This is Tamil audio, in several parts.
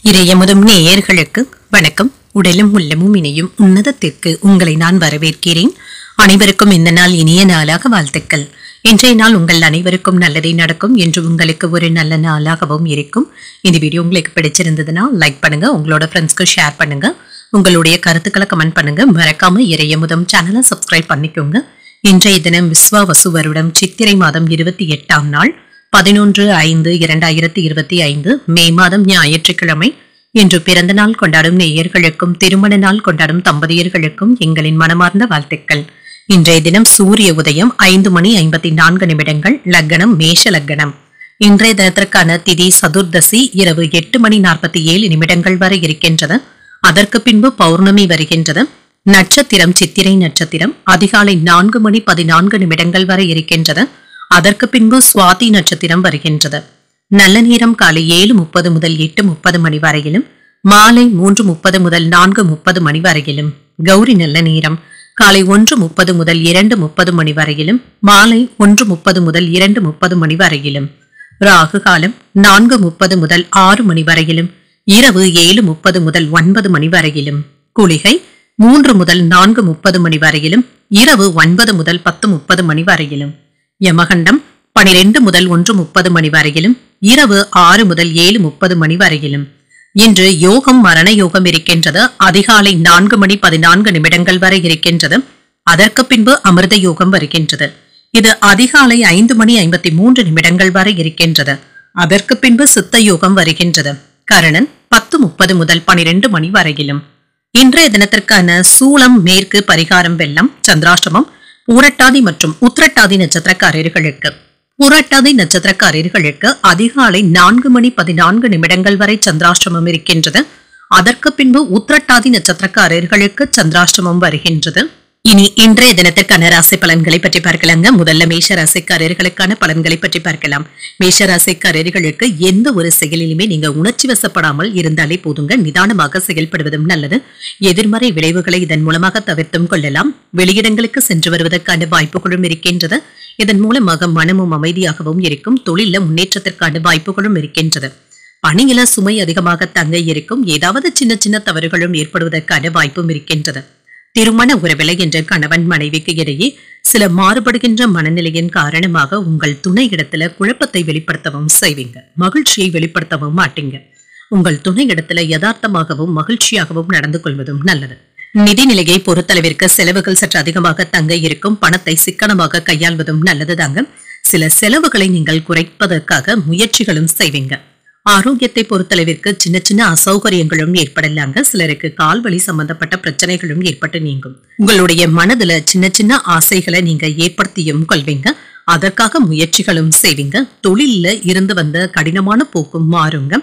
இறையமுதும் நேயர்களுக்கு வணக்கம். உடலும் உள்ளமும் இணையும் உன்னதத்திற்கு உங்களை நான் வரவேற்கிறேன். அனைவருக்கும் இந்த நாள் இனிய நாளாக வாழ்த்துக்கள். இன்றைய நாள் உங்கள் அனைவருக்கும் நல்லதே நடக்கும் என்று உங்களுக்கு ஒரு நல்ல நாளாகவும் இருக்கும். இந்த வீடியோ உங்களுக்கு பிடிச்சிருந்ததுன்னா லைக் பண்ணுங்க, உங்களோட ஃப்ரெண்ட்ஸ்க்கு ஷேர் பண்ணுங்க, உங்களுடைய கருத்துக்களை கமெண்ட் பண்ணுங்க. மறக்காம இறையமுதம் சேனலை சப்ஸ்கிரைப் பண்ணிக்கோங்க. இன்றைய தினம் விஸ்வாவசு வருடம் சித்திரை மாதம் 28ஆம் நாள் 11/5/2025 மே மாதம் ஞாயிற்றுக்கிழமை. இன்று பிறந்த நாள் கொண்டாடும் நேயர்களுக்கும் திருமண நாள் கொண்டாடும் தம்பதியர்களுக்கும் எங்களின் மனமார்ந்த வாழ்த்துக்கள். இன்றைய தினம் சூரிய உதயம் 5:54 லக்னம் மேஷ லக்னம். இன்றைய தினத்திற்கான திதி சதுர்தசி இரவு 8:47 வரை இருக்கின்றது. அதற்கு பின்பு பௌர்ணமி வருகின்றது. நட்சத்திரம் சித்திரை நட்சத்திரம் அதிகாலை 4:14 வரை இருக்கின்றது. அதற்கு பின்பு சுவாதி நட்சத்திரம் வருகின்றது. நல்ல நேரம் காலை 7:30 முதல் 8:30 மணி வரையிலும், மாலை 3:30 முதல் 4:30 மணி வரையிலும். கௌரி நல்ல நேரம் காலை 1:30 முதல் 2:30 மணி வரையிலும், மாலை 1:30 முதல் 2:30 மணி வரையிலும். ராகு காலம் 4:30 முதல் 6 மணி வரையிலும், இரவு 7:30 முதல் 9 மணி வரையிலும். குளிகை 3 முதல் 4:30 மணி வரையிலும், இரவு 9 முதல் 10:30 மணி வரையிலும். யமகண்டம் 12 முதல் 1:30 மணி வரையிலும், இரவு 6 முதல் 7:30 மணி வரையிலும். இன்று யோகம் மரண யோகம் இருக்கின்றது. அதிகாலை 4:14 வரை இருக்கின்றது. அதற்கு பின்பு அமிர்த யோகம் வருகின்றது. இது அதிகாலை 5:53 வரை இருக்கின்றது. அதற்கு பின்பு சித்த யோகம் வருகின்றது. கரணன் 10:30 முதல் 12 மணி வரையிலும். இன்றைய தினத்திற்கான சூளம் மேற்கு, பரிகாரம் வெள்ளம், சந்திராஷ்டமம் பூரட்டாதி மற்றும் உத்திரட்டாதி நட்சத்திரக்காரர்களுக்கு. பூரட்டாதி நட்சத்திரக்காரர்களுக்கு அதிகாலை 4:14 வரை சந்திராஷ்டமம் இருக்கின்றது. அதற்கு பின்பு உத்திரட்டாதி நட்சத்திரக்காரர்களுக்கு சந்திராஷ்டமம் வருகின்றது. இனி இன்றைய தினத்திற்கான ராசி பலன்களை பற்றி பார்க்கலாங்க. முதல்ல மேஷ ராசிக்காரர்களுக்கான பலன்களை பற்றி பார்க்கலாம். மேஷ ராசிக்காரர்களுக்கு எந்த ஒரு செயலிலுமே நீங்க உணர்ச்சி வசப்படாமல் இருந்தாலே போதுங்க. நிதானமாக செயல்படுவதும் நல்லது. எதிர்மறை விளைவுகளை இதன் மூலமாக தவிர்த்தும் கொள்ளலாம். வெளியிடங்களுக்கு சென்று வருவதற்கான வாய்ப்புகளும் இருக்கின்றது. இதன் மூலமாக மனமும் அமைதியாகவும் இருக்கும். தொழில முன்னேற்றத்திற்கான வாய்ப்புகளும் இருக்கின்றது. பணியில சுமை அதிகமாக தங்க இருக்கும். ஏதாவது சின்ன சின்ன தவறுகளும் ஏற்படுவதற்கான வாய்ப்பும் இருக்கின்றது. திருமண உறவிலை என்ற கணவன் மனைவிக்கு இடையே சில மாறுபடுகின்ற மனநிலையின் காரணமாக உங்கள் துணை இடத்துல குழப்பத்தை வெளிப்படுத்தவும் செய்வீங்க. மகிழ்ச்சியை வெளிப்படுத்தவும் மாட்டீங்க. உங்கள் துணை இடத்துல யதார்த்தமாகவும் மகிழ்ச்சியாகவும் நடந்து கொள்வதும் நல்லது. நிதிநிலையை பொறுத்தளவிற்கு செலவுகள் சற்று அதிகமாக தங்க இருக்கும். பணத்தை சிக்கனமாக கையாள்வதும் நல்லதுதாங்க. சில செலவுகளை நீங்கள் குறைப்பதற்காக முயற்சிகளும் செய்வீங்க. ஆரோக்கியத்தை பொறுத்தளவிற்கு சின்ன சின்ன அசௌகரியங்களும் ஏற்படலாங்க. சிலருக்கு கால்வலி சம்பந்தப்பட்ட பிரச்சனைகளும் ஏற்பட்டு நீங்கும். உங்களுடைய மனதுல சின்ன சின்ன ஆசைகளை நீங்க ஏற்படுத்தியும் கொள்வீங்க. அதற்காக முயற்சிகளும் செய்வீங்க. தொழில இருந்து வந்த கடினமான போக்கும் மாறுங்க.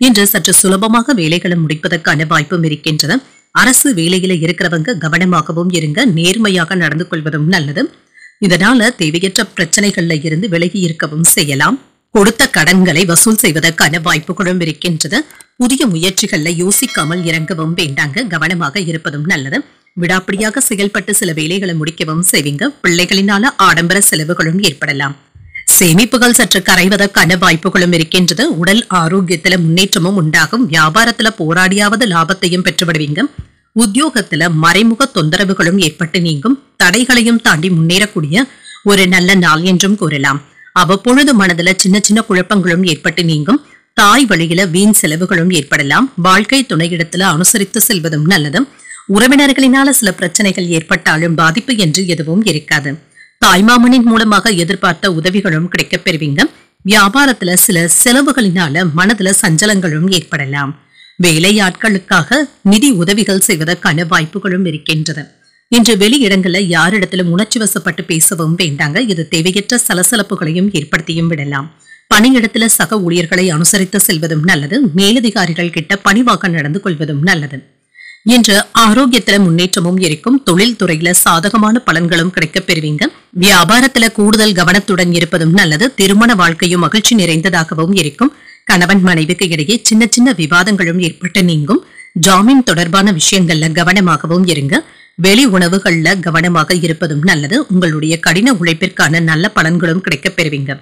இன்று சற்று சுலபமாக வேலைகளை முடிப்பதற்கான வாய்ப்பும் இருக்கின்றது. அரசு வேலையில இருக்கிறவங்க கவனமாகவும் இருங்க. நேர்மையாக நடந்து கொள்வதும் நல்லது. இதனால தேவையற்ற பிரச்சனைகள்ல இருந்து விலகி இருக்கவும் செய்யலாம். கொடுத்த கடன்களை வசூல் செய்வதற்கான வாய்ப்புகளும் இருக்கின்றது. புதிய முயற்சிகள்ல யோசிக்காமல் இறங்கவும் வேண்டாங்க. கவனமாக இருப்பதும் நல்லது. விடாப்பிடியாக செயல்பட்டு சில வேலைகளை முடிக்கவும் செய்வீங்க. பிள்ளைகளினால ஆடம்பர செலவுகளும் ஏற்படலாம். சேமிப்புகள் சற்று கரைவதற்கான வாய்ப்புகளும் இருக்கின்றது. உடல் ஆரோக்கியத்துல முன்னேற்றமும் உண்டாகும். வியாபாரத்துல போராடியாவது லாபத்தையும் பெற்றுவிடுவீங்க. உத்தியோகத்துல மறைமுக தொந்தரவுகளும் ஏற்பட்டு நீங்கும். தடைகளையும் தாண்டி முன்னேறக்கூடிய ஒரு நல்ல நாள் என்றும் கூறலாம். அவ்வப்பொழுது மனதுல சின்ன சின்ன குழப்பங்களும் ஏற்பட்டு நீங்கும். தாய் வழியில வீண் செலவுகளும் ஏற்படலாம். வாழ்க்கை துணையிடத்துல அனுசரித்து செல்வதும் நல்லது. உறவினர்களினால சில பிரச்சனைகள் ஏற்பட்டாலும் பாதிப்பு என்று எதுவும் இருக்காது. தாய்மாமனின் மூலமாக எதிர்பார்த்த உதவிகளும் கிடைக்கப் பெறுவீங்க. வியாபாரத்துல சில செலவுகளினால மனதுல சஞ்சலங்களும் ஏற்படலாம். வேலையாட்களுக்காக நிதி உதவிகள் செய்வதற்கான வாய்ப்புகளும் இருக்கின்றது. இன்று வெளியிடங்கள்ல யாரிடத்திலும் உணர்ச்சி வசப்பட்டு பேசவும் வேண்டாங்க. இது தேவையற்ற சலசலப்புகளையும் ஏற்படுத்தியும் விடலாம். பணியிடத்துல சக ஊழியர்களை அனுசரித்து செல்வதும் நல்லது. மேலதிகாரிகள் கிட்ட பணிவாக நடந்து கொள்வதும் நல்லது. இன்று ஆரோக்கியத்துல முன்னேற்றமும் இருக்கும். தொழில் துறையில சாதகமான பலன்களும் கிடைக்கப் பெறுவீங்க. வியாபாரத்துல கூடுதல் கவனத்துடன் இருப்பதும் நல்லது. திருமண வாழ்க்கையும் மகிழ்ச்சி நிறைந்ததாகவும் இருக்கும். கணவன் மனைவிக்கு இடையே சின்ன சின்ன விவாதங்களும் ஏற்பட்டு நீங்கும். ஜாமீன் தொடர்பான விஷயங்கள்ல கவனமாகவும் இருங்க. வெளி உணவுகள்ல கவனமாக இருப்பதும் நல்லது. உங்களுடைய கடின உழைப்பிற்கான நல்ல பலன்களும் கிடைக்கப் பெறுவீங்க.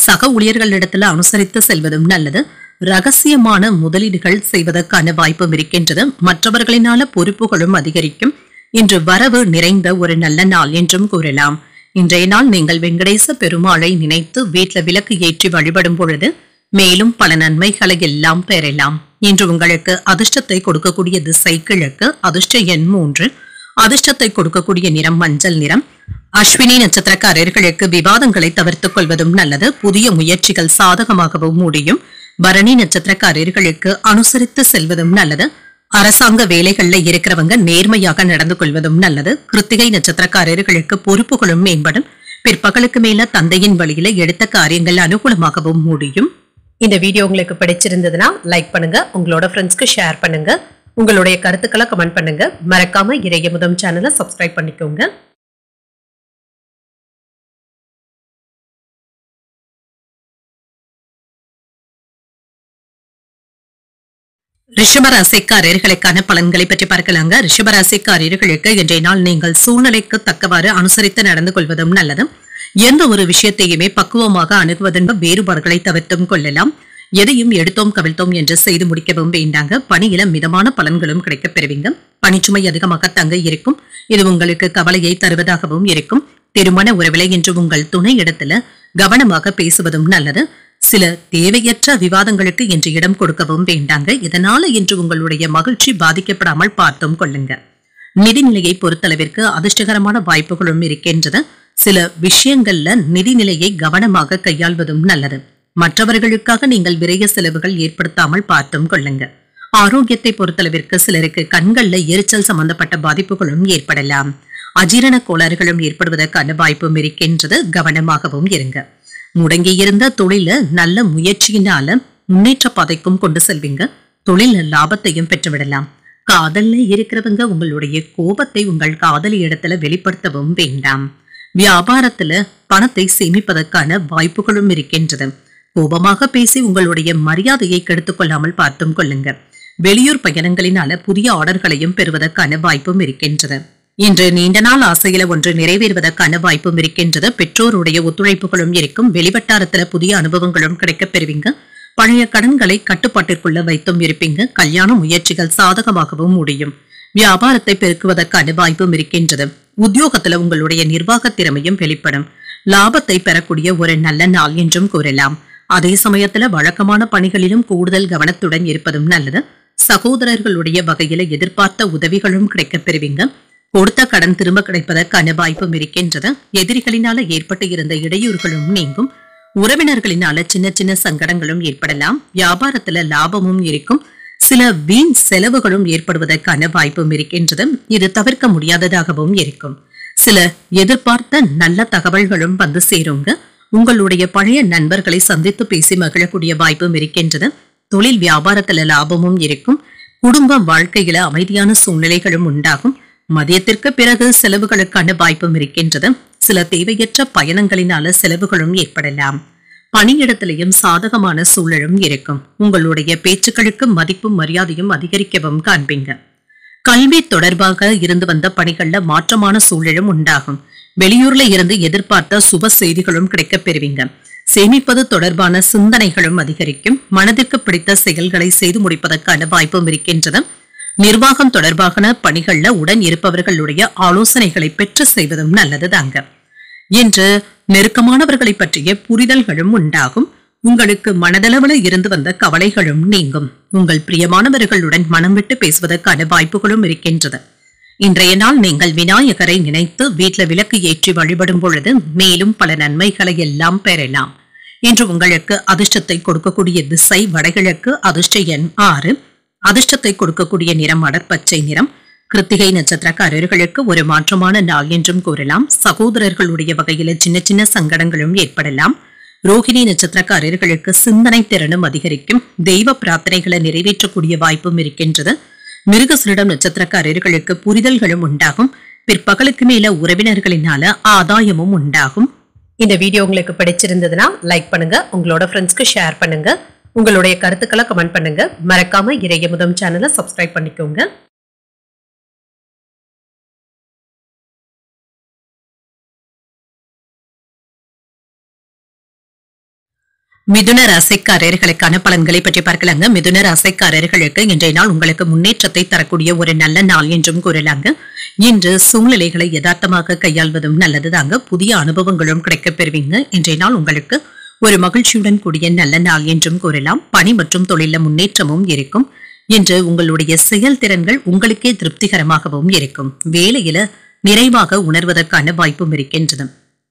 சக ஊழியர்களிடத்துல அனுசரித்து செல்வதும் நல்லது. ரகசியமான முதலீடுகள் செய்வதற்கான வாய்ப்பும் இருக்கின்றது. மற்றவர்களினால பொறுப்புகளும் அதிகரிக்கும். இன்று வரவு நிறைந்த ஒரு நல்ல நாள் என்றும் கூறலாம். இன்றைய நாள் நீங்கள் வெங்கடேச பெருமாளை நினைத்து வீட்டில் விளக்கு ஏற்றி வழிபடும் பொழுது மேலும் பல நன்மைகளை எல்லாம் பெறலாம். இன்று உங்களுக்கு அதிர்ஷ்டத்தை கொடுக்கக்கூடிய திசை கிழக்கு, அதிர்ஷ்ட எண் 3, அதிர்ஷ்டத்தை கொடுக்கக்கூடிய நிறம் மஞ்சள் நிறம். அஸ்வினி நட்சத்திரக்காரர்களுக்கு விவாதங்களை தவிர்த்துக் கொள்வதும் நல்லது. புதிய முயற்சிகள் சாதகமாகவும் முடியும். பரணி நட்சத்திரக்காரர்களுக்கு அனுசரித்து செல்வதும் நல்லது. அரசாங்க வேலைகள்ல இருக்கிறவங்க நேர்மையாக நடந்து கொள்வதும் நல்லது. கிருத்திகை நட்சத்திரக்காரர்களுக்கு பொறுப்புகளும் மேம்படும். பிற்பகலுக்கு மேல தந்தையின் வழியில எடுத்த காரியங்கள் அனுகூலமாகவும் முடியும். இந்த வீடியோ உங்களுக்கு பிடிச்சிருந்ததுன்னா லைக் பண்ணுங்க, உங்களோட ஃப்ரெண்ட்ஸ்க்கு ஷேர் பண்ணுங்க, உங்களுடைய கருத்துக்களை கமெண்ட் பண்ணுங்க. மறக்காம இறையமுதம் சேனலை சப்ஸ்கிரைப் பண்ணிக்கோங்க. ரிஷபராசிக்காரர்களுக்கான பலன்களை பற்றி பார்க்கலாங்க. ரிஷபராசிக்காரர்களுக்கு இன்றைய நாள் நீங்கள் சூழ்நிலைக்கு தக்கவாறு அனுசரித்து நடந்து கொள்வதும் நல்லது. எந்த ஒரு விஷயத்தையுமே பக்குவமாக அணுகுவதன் வேறுபாடுகளை தவிர்த்தும் கொள்ளலாம். எதையும் எடுத்தோம் கவிழ்த்தோம் என்று செய்து முடிக்கவும் வேண்டாங்க. பணியில மிதமான பலன்களும் கிடைக்கப் பெறுவீங்க. பணிச்சுமை அதிகமாக தங்க இருக்கும். இது உங்களுக்கு கவலையை தருவதாகவும் இருக்கும். திருமண உறவிலை என்று உங்கள் துணை இடத்துல கவனமாக பேசுவதும் நல்லது. சில தேவையற்ற விவாதங்களுக்கு இன்று இடம் கொடுக்கவும் வேண்டாங்க. இதனால இன்று உங்களுடைய மகிழ்ச்சி பாதிக்கப்படாமல் பார்த்தும் கொள்ளுங்க. நிதிநிலையை பொறுத்தளவிற்கு அதிர்ஷ்டகரமான வாய்ப்புகளும் இருக்கின்றது. சில விஷயங்கள்ல நிதிநிலையை கவனமாக கையாள்வதும் நல்லது. மற்றவர்களுக்காக நீங்கள் விரைய செலவுகள் ஏற்படுத்தாமல் பார்த்தும் கொள்ளுங்க. ஆரோக்கியத்தை பொறுத்தளவிற்கு சிலருக்கு கண்கள்ல எரிச்சல் சம்பந்தப்பட்ட பாதிப்புகளும் ஏற்படலாம். அஜீரண கோளாறுகளும் ஏற்படுவதற்கான வாய்ப்பும் இருக்கின்றது. கவனமாகவும் இருங்க. முடங்கியிருந்த தொழில நல்ல முயற்சியினால முன்னேற்ற பாதைக்கும் கொண்டு செல்வீங்க. தொழில் லாபத்தையும் பெற்றுவிடலாம். காதல்ல இருக்கிறவங்க உங்களுடைய கோபத்தை உங்கள் காதலி இடத்துல வெளிப்படுத்தவும் வேண்டாம். வியாபாரத்துல பணத்தை சேமிப்பதற்கான வாய்ப்புகளும் இருக்கின்றது. கோபமாக பேசி உங்களுடைய மரியாதையை கெடுத்துக் கொள்ளாமல் பார்த்தும் கொள்ளுங்க. வெளியூர் பயணங்களினால புதிய ஆர்டர்களையும் பெறுவதற்கான வாய்ப்பும் இருக்கின்றது. இன்று நீண்ட நாள் ஆசையில ஒன்று நிறைவேறுவதற்கான வாய்ப்பும் இருக்கின்றது. பெற்றோருடைய ஒத்துழைப்புகளும் இருக்கும். வெளிவட்டாரத்துல புதிய அனுபவங்களும் கிடைக்கப் பெறுவீங்க. பழைய கடன்களை கட்டுப்பாட்டிற்குள்ள வைத்தும் இருப்பீங்க. கல்யாண முயற்சிகள் சாதகமாகவும் முடியும். வியாபாரத்தை பெருக்குவதற்கான வாய்ப்பும் இருக்கின்றது. உத்தியோகத்துல உங்களுடைய நிர்வாக திறமையும் வெளிப்படும். லாபத்தை பெறக்கூடிய ஒரு நல்ல நாள் என்றும் கூறலாம். அதே சமயத்துல வழக்கமான பணிகளிலும் கூடுதல் கவனத்துடன் இருப்பதும் நல்லது. சகோதரர்களுடைய வகையில எதிர்பார்த்த உதவிகளும் கிடைக்கப் பெறுவீங்க. கொடுத்த கடன் திரும்ப கிடைப்பதற்கான வாய்ப்பும் இருக்கின்றது. எதிரிகளினால ஏற்பட்டு இருந்த இடையூறுகளும் நீங்கும். உறவினர்களினால சின்ன சின்ன சங்கடங்களும் ஏற்படலாம். வியாபாரத்துல லாபமும் இருக்கும். சில வீண் செலவுகளும் ஏற்படுவதற்கான வாய்ப்பும் இருக்கின்றது. இது தவிர்க்க முடியாததாகவும் இருக்கும். சில எதிர்பார்த்த நல்ல தகவல்களும் வந்து சேருங்க. உங்களுடைய பழைய நண்பர்களை சந்தித்து பேசி மகிழக்கூடிய வாய்ப்பும் இருக்கின்றது. தொழில் வியாபாரத்துல லாபமும் இருக்கும். குடும்ப வாழ்க்கையில அமைதியான சூழ்நிலைகளும் உண்டாகும். மதியத்திற்கு பிறகு செலவுகளுக்கான வாய்ப்பும் இருக்கின்றது. சில தேவையற்ற பயணங்களினால செலவுகளும் ஏற்படலாம். பணியிடத்திலையும் சாதகமான சூழலும் இருக்கும். உங்களுடைய பேச்சுக்களுக்கு மதிப்பும் மரியாதையும் அதிகரிக்கவும் காண்பீங்க. கல்வி தொடர்பாக இருந்து வந்த பணிகள்ல மாற்றமான சூழலும் உண்டாகும். வெளியூர்ல இருந்து எதிர்பார்த்த சுப செய்திகளும் கிடைக்கப் பெறுவீங்க. சேமிப்பது தொடர்பான சிந்தனைகளும் அதிகரிக்கும். மனதிற்கு பிடித்த செயல்களை செய்து முடிப்பதற்கான வாய்ப்பும் இருக்கின்றது. நிர்வாகம் தொடர்பான பணிகள்ல உடன் இருப்பவர்களுடைய ஆலோசனைகளை பெற்று செய்வதும் நல்லதுதாங்க. இன்று நெருக்கமானவர்களை பற்றிய புரிதல்களும் உண்டாகும். உங்களுக்கு மனதளவுல இருந்து வந்த கவலைகளும் நீங்கும். உங்கள் பிரியமானவர்களுடன் மனம் விட்டு பேசுவதற்கான வாய்ப்புகளும் இருக்கின்றது. இன்றைய நாள் நீங்கள் விநாயகரை நினைத்து வீட்டுல விளக்கு ஏற்றி வழிபடும் பொழுது மேலும் பல நன்மைகளை எல்லாம் பெறலாம். இன்று உங்களுக்கு அதிர்ஷ்டத்தை கொடுக்கக்கூடிய திசை வடகிழக்கு, அதிர்ஷ்ட எண் 6, அதிர்ஷ்டத்தை கொடுக்கக்கூடிய நிறம் அடற்பச்சை நிறம். கிருத்திகை நட்சத்திரக்காரர்களுக்கு ஒரு மாற்றமான நாள் என்றும் கூறலாம். சகோதரர்களுடைய வகையில சின்ன சின்ன சங்கடங்களும் ஏற்படலாம். ரோகிணி நட்சத்திரக்காரர்களுக்கு சிந்தனை திறனும் அதிகரிக்கும். தெய்வ பிரார்த்தனைகளை நிறைவேற்றக்கூடிய வாய்ப்பும் இருக்கின்றது. மிருகசீரிடம் நட்சத்திரக்காரர்களுக்கு புரிதல்களும் உண்டாகும். பிற்பகலுக்கு மேல உறவினர்களினால ஆதாயமும் உண்டாகும். இந்த வீடியோ உங்களுக்கு பிடிச்சிருந்ததுன்னா லைக் பண்ணுங்க, உங்களோட ஃப்ரெண்ட்ஸ்க்கு ஷேர் பண்ணுங்க, உங்களுடைய கருத்துக்களை கமெண்ட் பண்ணுங்க. மறக்காம இறையமுதம் சேனலை சப்ஸ்கிரைப் பண்ணிக்கோங்க. மிதுன ராசிக்காரர்களுக்கான பலன்களை பற்றி பார்க்கலாங்க. மிதுன ராசிக்காரர்களுக்கு இன்றைய நாள் உங்களுக்கு முன்னேற்றத்தை தரக்கூடிய ஒரு நல்ல நாள் என்றும் கூறலாங்க. இன்று சூழ்நிலைகளை யதார்த்தமாக கையாள்வதும் நல்லதுதாங்க. புதிய அனுபவங்களும் கிடைக்கப் பெறுவீங்க. இன்றைய நாள் உங்களுக்கு ஒரு மகிழ்ச்சியுடன் கூடிய நல்ல நாள் என்றும் கூறலாம். பணி மற்றும் தொழில முன்னேற்றமும் இருக்கும். இன்று உங்களுடைய செயல்திறன்கள் உங்களுக்கே திருப்திகரமாகவும் இருக்கும். வேலையில நிறைவாக உணர்வதற்கான வாய்ப்பும் இருக்கின்றது.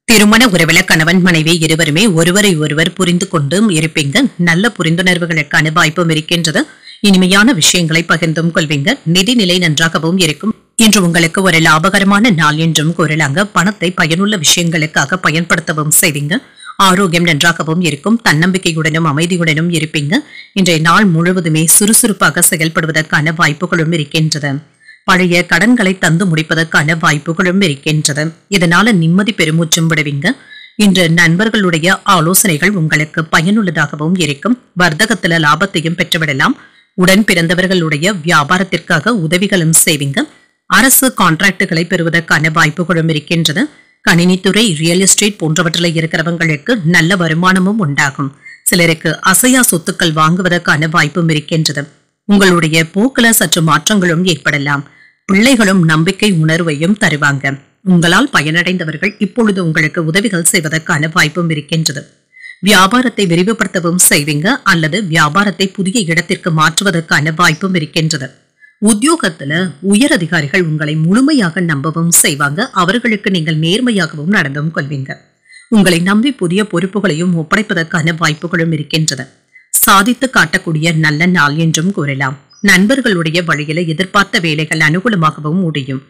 திருமண உறவுல கணவன் மனைவி இருவருமே ஒருவரை ஒருவர் புரிந்து கொண்டும் இருப்பீங்க. நல்ல புரிந்துணர்வுகளுக்கான வாய்ப்பும் இருக்கின்றது. இனிமையான விஷயங்களை பகிர்ந்தும் கொள்வீங்க. நிதிநிலை நன்றாகவும் இருக்கும். இன்று உங்களுக்கு ஒரு லாபகரமான நாள் என்றும் கூறலாங்க. பணத்தை பயனுள்ள விஷயங்களுக்காக பயன்படுத்தவும் செய்வீங்க. ஆரோக்கியம் நன்றாகவும் இருக்கும். தன்னம்பிக்கையுடனும் அமைதியுடனும் இருப்பீங்க. இன்றைய நாள் முழுவதுமே சுறுசுறுப்பாக செயல்படுவதற்கான வாய்ப்புகளும் இருக்கின்றது. பழைய கடன்களை தந்து முடிப்பதற்கான வாய்ப்புகளும் இருக்கின்றது. இதனால நிம்மதி பெருமூச்சும் விடுவீங்க. இன்று நண்பர்களுடைய ஆலோசனைகள் உங்களுக்கு பயனுள்ளதாகவும் இருக்கும். வர்த்தகத்துல லாபத்தையும் பெற்றுவிடலாம். உடன் பிறந்தவர்களுடைய வியாபாரத்திற்காக உதவிகளும் செய்வீங்க. அரசு கான்ட்ராக்டுகளை பெறுவதற்கான வாய்ப்புகளும் இருக்கின்றது. கணினித்துறை, ரியல் எஸ்டேட் போன்றவற்றில் இருக்கிறவங்களுக்கு நல்ல வருமானமும் உண்டாகும். சிலருக்கு அசையா சொத்துக்கள் வாங்குவதற்கான வாய்ப்பும் இருக்கின்றது. உங்களுடைய போக்குல சற்று மாற்றங்களும் ஏற்படலாம். பிள்ளைகளும் நம்பிக்கை உணர்வையும் தருவாங்க. உங்களால் பயனடைந்தவர்கள் இப்பொழுது உங்களுக்கு உதவிகள் செய்வதற்கான வாய்ப்பும் இருக்கின்றது. வியாபாரத்தை விரிவுபடுத்தவும் செய்வீங்க அல்லது வியாபாரத்தை புதிய இடத்திற்கு மாற்றுவதற்கான வாய்ப்பும் இருக்கின்றது. உத்தியோகத்துல உயர் அதிகாரிகள் உங்களை முழுமையாக நம்பவும் செய்வாங்க. அவர்களுக்கு நீங்கள் நேர்மையாகவும் நடந்தும் கொள்வீங்க. உங்களை நம்பி புதிய பொறுப்புகளையும் ஒப்படைப்பதற்கான வாய்ப்புகளும் இருக்கின்றது. சாதித்து காட்டக்கூடிய நல்ல நாள் என்றும் கூறலாம். நண்பர்களுடைய வழியில எதிர்பார்த்த வேலைகள் அனுகூலமாகவும் முடியும்.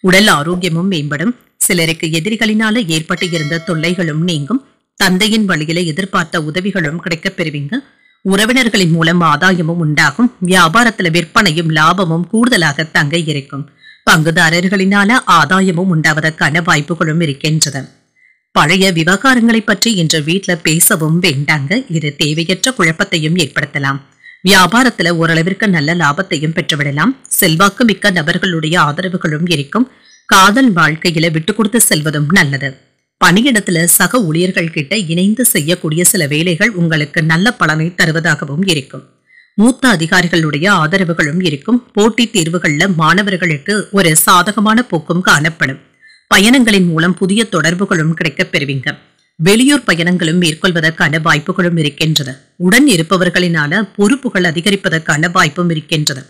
உடல் ஆரோக்கியமும் மேம்படும். சிலருக்கு எதிரிகளினால ஏற்பட்டு இருந்த தொல்லைகளும் நீங்கும். தந்தையின் வழியில எதிர்பார்த்த உதவிகளும் கிடைக்கப் பெறுவீங்க. உறவினர்களின் மூலம் ஆதாயமும் உண்டாகும். வியாபாரத்துல விற்பனையும் லாபமும் கூடுதலாக தங்க இருக்கும். பங்குதாரர்களினால ஆதாயமும் உண்டாவதற்கான வாய்ப்புகளும் இருக்கின்றது. பழைய விவகாரங்களை பற்றி இன்று வீட்டுல பேசவும் வேண்டாங்க. இது தேவையற்ற குழப்பத்தையும் ஏற்படுத்தலாம். வியாபாரத்துல ஓரளவிற்கு நல்ல லாபத்தையும் பெற்றுவிடலாம். செல்வாக்கு மிக்க நபர்களுடைய ஆதரவுகளும் இருக்கும். காதல் வாழ்க்கையில விட்டு கொடுத்து செல்வதும் நல்லது. பணியிடத்துல சக ஊழியர்கள் கிட்ட இணைந்து செய்யக்கூடிய சில வேலைகள் உங்களுக்கு நல்ல பலனை தருவதாகவும் இருக்கும். மூத்த அதிகாரிகளுடைய ஆதரவுகளும் இருக்கும். போட்டித் தேர்வுகள்ல மாணவர்களுக்கு ஒரு சாதகமான போக்கும் காணப்படும். பயணங்களின் மூலம் புதிய தொடர்புகளும் கிடைக்கப் பெறுவீங்க. வெளியூர் பயணங்களும் மேற்கொள்வதற்கான வாய்ப்புகளும் இருக்கின்றது. உடன் இருப்பவர்களினால பொறுப்புகள் அதிகரிப்பதற்கான வாய்ப்பும் இருக்கின்றது.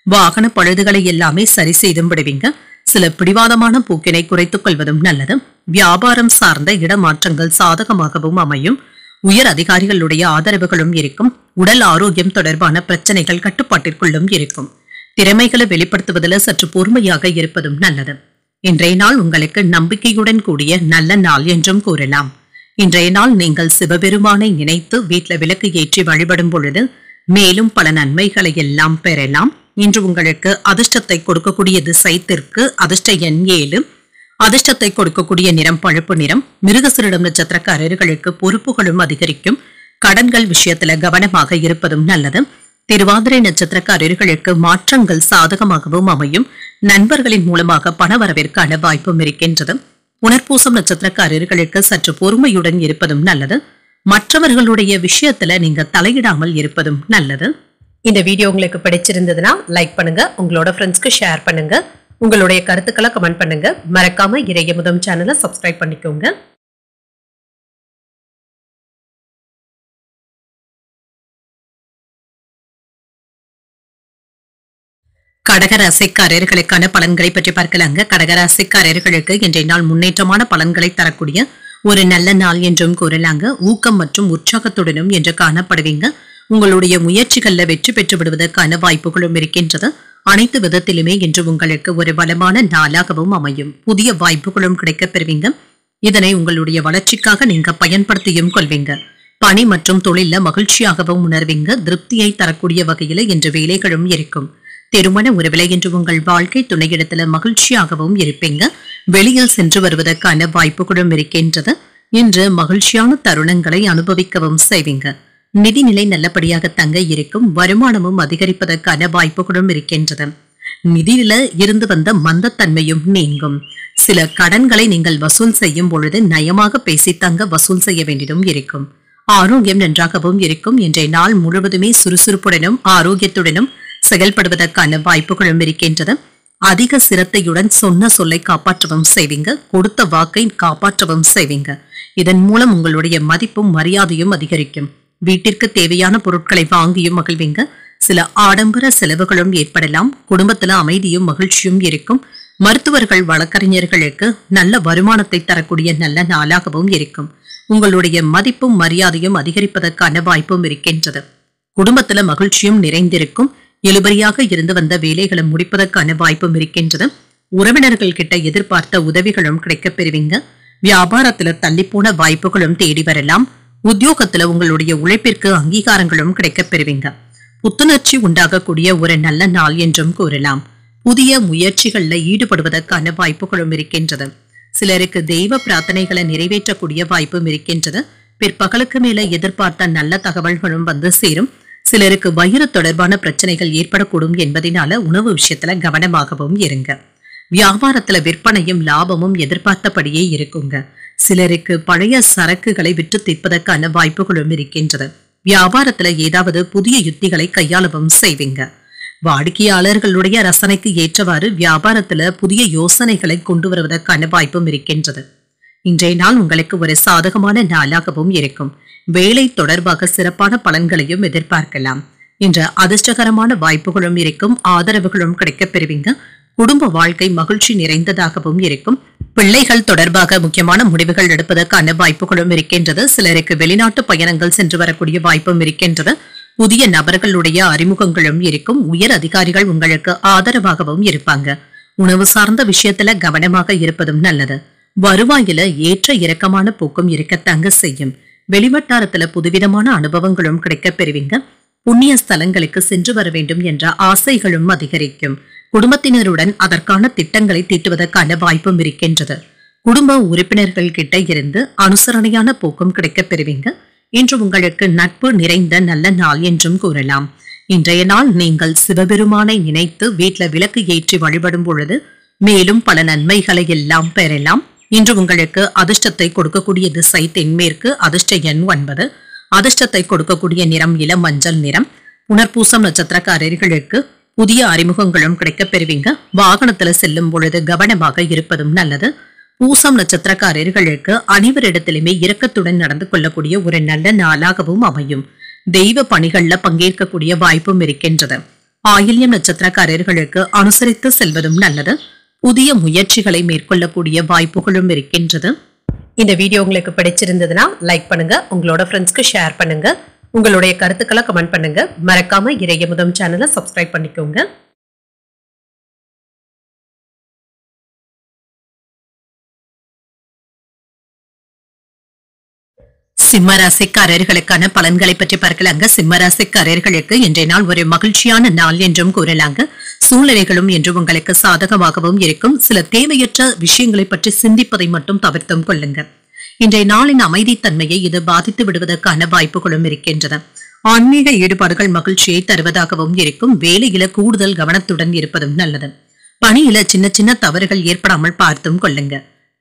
வாகன பழுதுகளை எல்லாமே சரி செய்தும் விடுவீங்க. சில பிடிவாதமான போக்கினை குறைத்துக் கொள்வதும் நல்லது. வியாபாரம் சார்ந்த இடமாற்றங்கள் சாதகமாகவும் அமையும். உயர் அதிகாரிகளுடைய ஆதரவுகளும் இருக்கும். உடல் ஆரோக்கியம் தொடர்பான பிரச்சனைகள் கட்டுப்பாட்டிற்குள்ளும் இருக்கும். திறமைகளை வெளிப்படுத்துவதில் சற்று பொறுமையாக இருப்பதும் நல்லது. இன்றைய நாள் உங்களுக்கு நம்பிக்கையுடன் கூடிய நல்ல நாள் என்றும் கூறலாம். இன்றைய நாள் நீங்கள் சிவபெருமானை நினைத்து வீட்டுல விளக்கு ஏற்றி வழிபடும் பொழுது மேலும் பல நன்மைகளை எல்லாம் பெறலாம். இன்று உங்களுக்கு அதிர்ஷ்டத்தை கொடுக்கக்கூடிய திசை தெற்கு. அதிர்ஷ்ட எண் 7. அதிர்ஷ்டத்தை கொடுக்கக்கூடிய நிறம் பழுப்பு நிறம். மிருகசீரிடம் நட்சத்திரக்காரர்களுக்கு பொறுப்புகளும் அதிகரிக்கும். கடன்கள் விஷயத்துல கவனமாக இருப்பதும் நல்லது. திருவாதிரை நட்சத்திரக்காரர்களுக்கு மாற்றங்கள் சாதகமாகவும் அமையும். நண்பர்களின் மூலமாக பணவரவிற்கான வாய்ப்பும் இருக்கின்றது. புனர்பூசம் நட்சத்திரக்காரர்களுக்கு சற்று பொறுமையுடன் இருப்பதும் நல்லது. மற்றவர்களுடைய விஷயத்துல நீங்க தலையிடாமல் இருப்பதும் நல்லது. இந்த வீடியோ உங்களுக்கு பிடிச்சிருந்ததுன்னா லைக் பண்ணுங்க. உங்களோட ஃப்ரெண்ட்ஸ்க்கு ஷேர் பண்ணுங்க. உங்களுடைய கருத்துக்களை கமெண்ட் பண்ணுங்க. மறக்காம இறையமுதம் சேனலை சப்ஸ்கிரைப் பண்ணிக்கோங்க. கடகராசிக்காரர்களுக்கான பலன்களை பற்றி பார்க்கலாங்க. கடகராசிக்காரர்களுக்கு இன்றைய நாள் முன்னேற்றமான பலன்களை தரக்கூடிய ஒரு நல்ல நாள் என்றும் கூறலாங்க. ஊக்கம் மற்றும் உற்சாகத்துடனும் என்று காணப்படுவீங்க. உங்களுடைய முயற்சிகள்ல வெற்றி பெற்று விடுவதற்கான வாய்ப்புகளும் இருக்கின்றது. அனைத்து விதத்திலுமே இன்று உங்களுக்கு ஒரு பலமான நாளாகவும் அமையும். புதிய வாய்ப்புகளும் கிடைக்கப் பெறுவீங்க. இதனை உங்களுடைய வளர்ச்சிக்காக நீங்க பயன்படுத்தியும் கொள்வீங்க. பணி மற்றும் தொழில மகிழ்ச்சியாகவும் உணர்வீங்க. திருப்தியை தரக்கூடிய வகையில இன்று வேலைகளும் இருக்கும். திருமண உறவில இன்று உங்கள் வாழ்க்கை துணையிடத்துல மகிழ்ச்சியாகவும் இருப்பீங்க. வெளியில் சென்று வருவதற்கான வாய்ப்புகளும் இருக்கின்றது. இன்று மகிழ்ச்சியான தருணங்களை அனுபவிக்கவும் செய்வீங்க. நிதிநிலை நல்லபடியாக தங்க இருக்கும். வருமானமும் அதிகரிப்பதற்கான வாய்ப்புகளும் இருக்கின்றது. நிதியில இருந்து வந்த மந்தத்தன்மையும் நீங்கும். சில கடன்களை நீங்கள் வசூல் செய்யும் பொழுது நயமாக பேசி தங்க வசூல் செய்ய வேண்டியதும் இருக்கும். ஆரோக்கியம் நன்றாகவும் இருக்கும். இன்றைய நாள் முழுவதுமே சுறுசுறுப்புடனும் ஆரோக்கியத்துடனும் செயல்படுவதற்கான வாய்ப்புகளும் இருக்கின்றது. அதிக சிரத்தையுடன் சொன்ன சொல்லை காப்பாற்றவும் செய்வீங்க. கொடுத்த வாக்கை காப்பாற்றவும் செய்வீங்க. இதன் மூலம் உங்களுடைய மதிப்பும் மரியாதையும் அதிகரிக்கும். வீட்டிற்கு தேவையான பொருட்களை வாங்கியும் மகிழ்வீங்க. சில ஆடம்பர செலவுகளும் ஏற்படலாம். குடும்பத்துல அமைதியும் மகிழ்ச்சியும் இருக்கும். மருத்துவர்கள் வழக்கறிஞர்களுக்கு நல்ல வருமானத்தை தரக்கூடிய நல்ல நாளாகவும் இருக்கும். உங்களுடைய மதிப்பும் மரியாதையும் அதிகரிப்பதற்கான வாய்ப்பும் இருக்கின்றது. குடும்பத்துல மகிழ்ச்சியும் நிறைந்திருக்கும். இழுபறியாக இருந்து வந்த வேலைகளை முடிப்பதற்கான வாய்ப்பும் இருக்கின்றது. உறவினர்கள் கிட்ட எதிர்பார்த்த உதவிகளும் கிடைக்கப் பெறுவீங்க. வியாபாரத்துல தள்ளிப்போன வாய்ப்புகளும் தேடி வரலாம். உத்தியோகத்துல உங்களுடைய உழைப்பிற்கு அங்கீகாரங்களும் கிடைக்கப் பெறுவீங்க. புத்துணர்ச்சி உண்டாகக்கூடிய ஒரு நல்ல நாள் என்றும் கூறலாம். புதிய முயற்சிகள்ல ஈடுபடுவதற்கான வாய்ப்புகளும் இருக்கின்றது. சிலருக்கு தெய்வ பிரார்த்தனைகளை நிறைவேற்றக்கூடிய வாய்ப்பும் இருக்கின்றது. பிற்பகலுக்கு மேல எதிர்பார்த்த நல்ல தகவல்களும் வந்து சேரும். சிலருக்கு வயிறு தொடர்பான பிரச்சனைகள் ஏற்படக்கூடும் என்பதனால உணவு விஷயத்துல கவனமாகவும் இருங்க. வியாபாரத்துல விற்பனையும் லாபமும் எதிர்பார்த்தபடியே இருக்குங்க. சிலருக்கு பழைய சரக்குகளை விற்று தீர்ப்பதற்கான வாய்ப்புகளும் இருக்கின்றது. வியாபாரத்துல ஏதாவது புதிய யுத்திகளை கையாளவும் செய்வீங்க. வாடிக்கையாளர்களுடைய ரசனைக்கு ஏற்றவாறு வியாபாரத்துல புதிய யோசனைகளை கொண்டு வருவதற்கான வாய்ப்பும் இருக்கின்றது. இன்றைய நாள் உங்களுக்கு ஒரு சாதகமான நாளாகவும் இருக்கும். வேலை தொடர்பாக சிறப்பான பலன்களையும் எதிர்பார்க்கலாம். இன்று அதிர்ஷ்டகரமான வாய்ப்புகளும் இருக்கும். ஆதரவுகளும் கிடைக்கப் பெறுவீங்க. குடும்ப வாழ்க்கை மகிழ்ச்சி நிறைந்ததாகவும் இருக்கும். பிள்ளைகள் தொடர்பாக முக்கியமான முடிவுகள் எடுப்பதற்கான வாய்ப்புகளும் இருக்கின்றது. சிலருக்கு வெளிநாட்டு பயணங்கள் சென்று வரக்கூடிய வாய்ப்பும் இருக்கின்றது. புதிய நபர்களுடைய அறிமுகங்களும் இருக்கும். உயர் அதிகாரிகள் உங்களுக்கு ஆதரவாகவும் இருப்பாங்க. உணவு சார்ந்த விஷயத்துல கவனமாக இருப்பதும் நல்லது. வருவாயில ஏற்ற இறக்கமான போக்கும் இருக்கத்தாங்க செய்யும். வெளிவட்டாரத்துல புதுவிதமான அனுபவங்களும் கிடைக்கப் பெறுவீங்க. புண்ணிய ஸ்தலங்களுக்கு சென்று வர வேண்டும் என்ற ஆசைகளும் அதிகரிக்கும். குடும்பத்தினருடன் அதற்கான திட்டங்களை தீட்டுவதற்கான வாய்ப்பும் இருக்கின்றது. குடும்ப உறுப்பினர்கள் கிட்ட இருந்து அனுசரணையான போக்கும் கிடைக்கப் பெறுவீங்க. இன்று உங்களுக்கு நட்பு நிறைந்த நல்ல நாள் என்றும் கூறலாம். இன்றைய நாள் நீங்கள் சிவபெருமானை நினைத்து வீட்டுல விளக்கு ஏற்றி வழிபடும் பொழுது மேலும் பல நன்மைகளை எல்லாம் பெறலாம். இன்று உங்களுக்கு அதிர்ஷ்டத்தை கொடுக்கக்கூடிய திசை தென்மேற்கு. அதிர்ஷ்ட எண் 9. அதிர்ஷ்டத்தை கொடுக்கக்கூடிய நிறம் இளம் மஞ்சள் நிறம். புனர்பூசம் நட்சத்திரக்காரர்களுக்கு புதிய அறிமுகங்களும் கிடைக்கப் பெறுவீங்க. வாகனத்துல செல்லும் பொழுது கவனமாக இருப்பதும் நல்லது. பூசம் நட்சத்திரக்காரர்களுக்கு அனைவரிடத்திலுமே இரக்கத்துடன் நடந்து கொள்ளக்கூடிய ஒரு நல்ல நாளாகவும் அமையும். தெய்வ பணிகள்ல பங்கேற்கக்கூடிய வாய்ப்பும் இருக்கின்றது. ஆயில்யம் நட்சத்திரக்காரர்களுக்கு அனுசரித்து செல்வதும் நல்லது. புதிய முயற்சிகளை மேற்கொள்ளக்கூடிய வாய்ப்புகளும் இருக்கின்றது. இந்த வீடியோ உங்களுக்கு பிடிச்சிருந்ததுன்னா லைக் பண்ணுங்க. உங்களோட ஃப்ரெண்ட்ஸ்க்கு ஷேர் பண்ணுங்க. உங்களுடைய கருத்துக்களை கமெண்ட் பண்ணுங்க. மறக்காம இறையமுதம் சேனலை சப்ஸ்கிரைப் பண்ணிக்கோங்க. சிம்மராசிக்காரர்களுக்கான பலன்களை பற்றி பார்க்கலாங்க. சிம்மராசிக்காரர்களுக்கு இன்றைய நாள் ஒரு மகிழ்ச்சியான நாள் என்றும் கூறலாங்க. சூழ்நிலைகளும் என்று உங்களுக்கு சாதகமாகவும் இருக்கும். சில தேவையற்ற விஷயங்களை பற்றி சிந்திப்பதை மட்டும் தவிர்த்தும் கொள்ளுங்க. இன்றைய நாளின் அமைதித்தன்மையை இது பாதித்து விடுவதற்கான வாய்ப்புகளும் இருக்கின்றன. ஆன்மீக ஈடுபாடுகள் மகிழ்ச்சியை தருவதாகவும் இருக்கும். வேலையில கூடுதல் கவனத்துடன் இருப்பதும் நல்லது. பணியில சின்ன சின்ன தவறுகள் ஏற்படாமல் பார்த்தும் கொள்ளுங்க.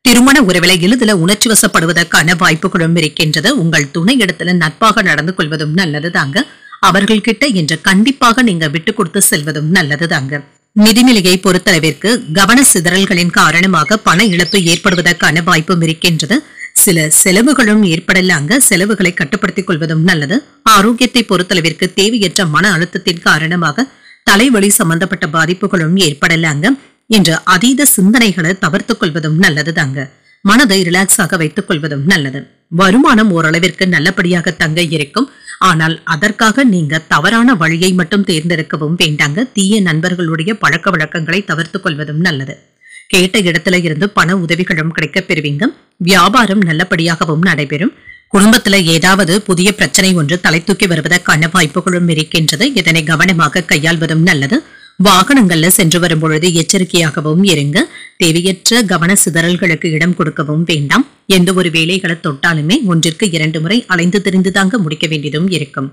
திருமண உறவில எளிதில உணர்ச்சி வசப்படுவதற்கான வாய்ப்புகளும் இருக்கின்றது. உங்கள் துணை இடத்துல நட்பாக நடந்து கொள்வதும் நல்லது தாங்க. அவர்கள் கிட்ட இன்று கண்டிப்பாக நீங்க விட்டு கொடுத்து செல்வதும் நல்லது தாங்க. நிதிநிலையை பொறுத்தளவிற்கு கவன சிதறல்களின் காரணமாக பண இழப்பு ஏற்படுவதற்கான வாய்ப்பும் இருக்கின்றது. சில செலவுகளும் ஏற்படலாங்க. செலவுகளை கட்டுப்படுத்திக் கொள்வதும் நல்லது. ஆரோக்கியத்தை பொறுத்தளவிற்கு தேவையற்ற மன அழுத்தத்தின் காரணமாக தலைவலி சம்பந்தப்பட்ட பாதிப்புகளும் ஏற்படலாங்க. என்று அதீத சிந்தனைகளை தவிர்த்துக் கொள்வதும் நல்லது தாங்க. மனதை ரிலாக்ஸாக வைத்துக் கொள்வதும் நல்லது. வருமானம் ஓரளவிற்கு நல்லபடியாக தங்க இருக்கும். ஆனால் அதற்காக நீங்க தவறான வழியை மட்டும் தேர்ந்தெடுக்கவும் வேண்டாங்க. தீய நண்பர்களுடைய பழக்க வழக்கங்களை தவிர்த்துக் கொள்வதும் நல்லது. கேட்ட இடத்துல இருந்து பண உதவிகளும் கிடைக்கப் பெறுவீங்க. வியாபாரம் நல்லபடியாகவும் நடைபெறும். குடும்பத்துல ஏதாவது புதிய பிரச்சனை ஒன்று தலை தூக்கி வருவதற்கான வாய்ப்புகளும் இருக்கின்றது. இதனை கவனமாக கையாள்வதும் நல்லது. வாகனங்கள்ல சென்று வரும் பொழுது எச்சரிக்கையாகவும் இருங்க. தேவையற்ற கவன சிதறல்களுக்கு இடம் கொடுக்கவும் வேண்டாம். எந்த ஒரு வேலைகளை தொட்டாலுமே 1ற்கு 2 முறை அலைந்து திரிந்து தாங்க முடிக்க வேண்டியதும் இருக்கும்.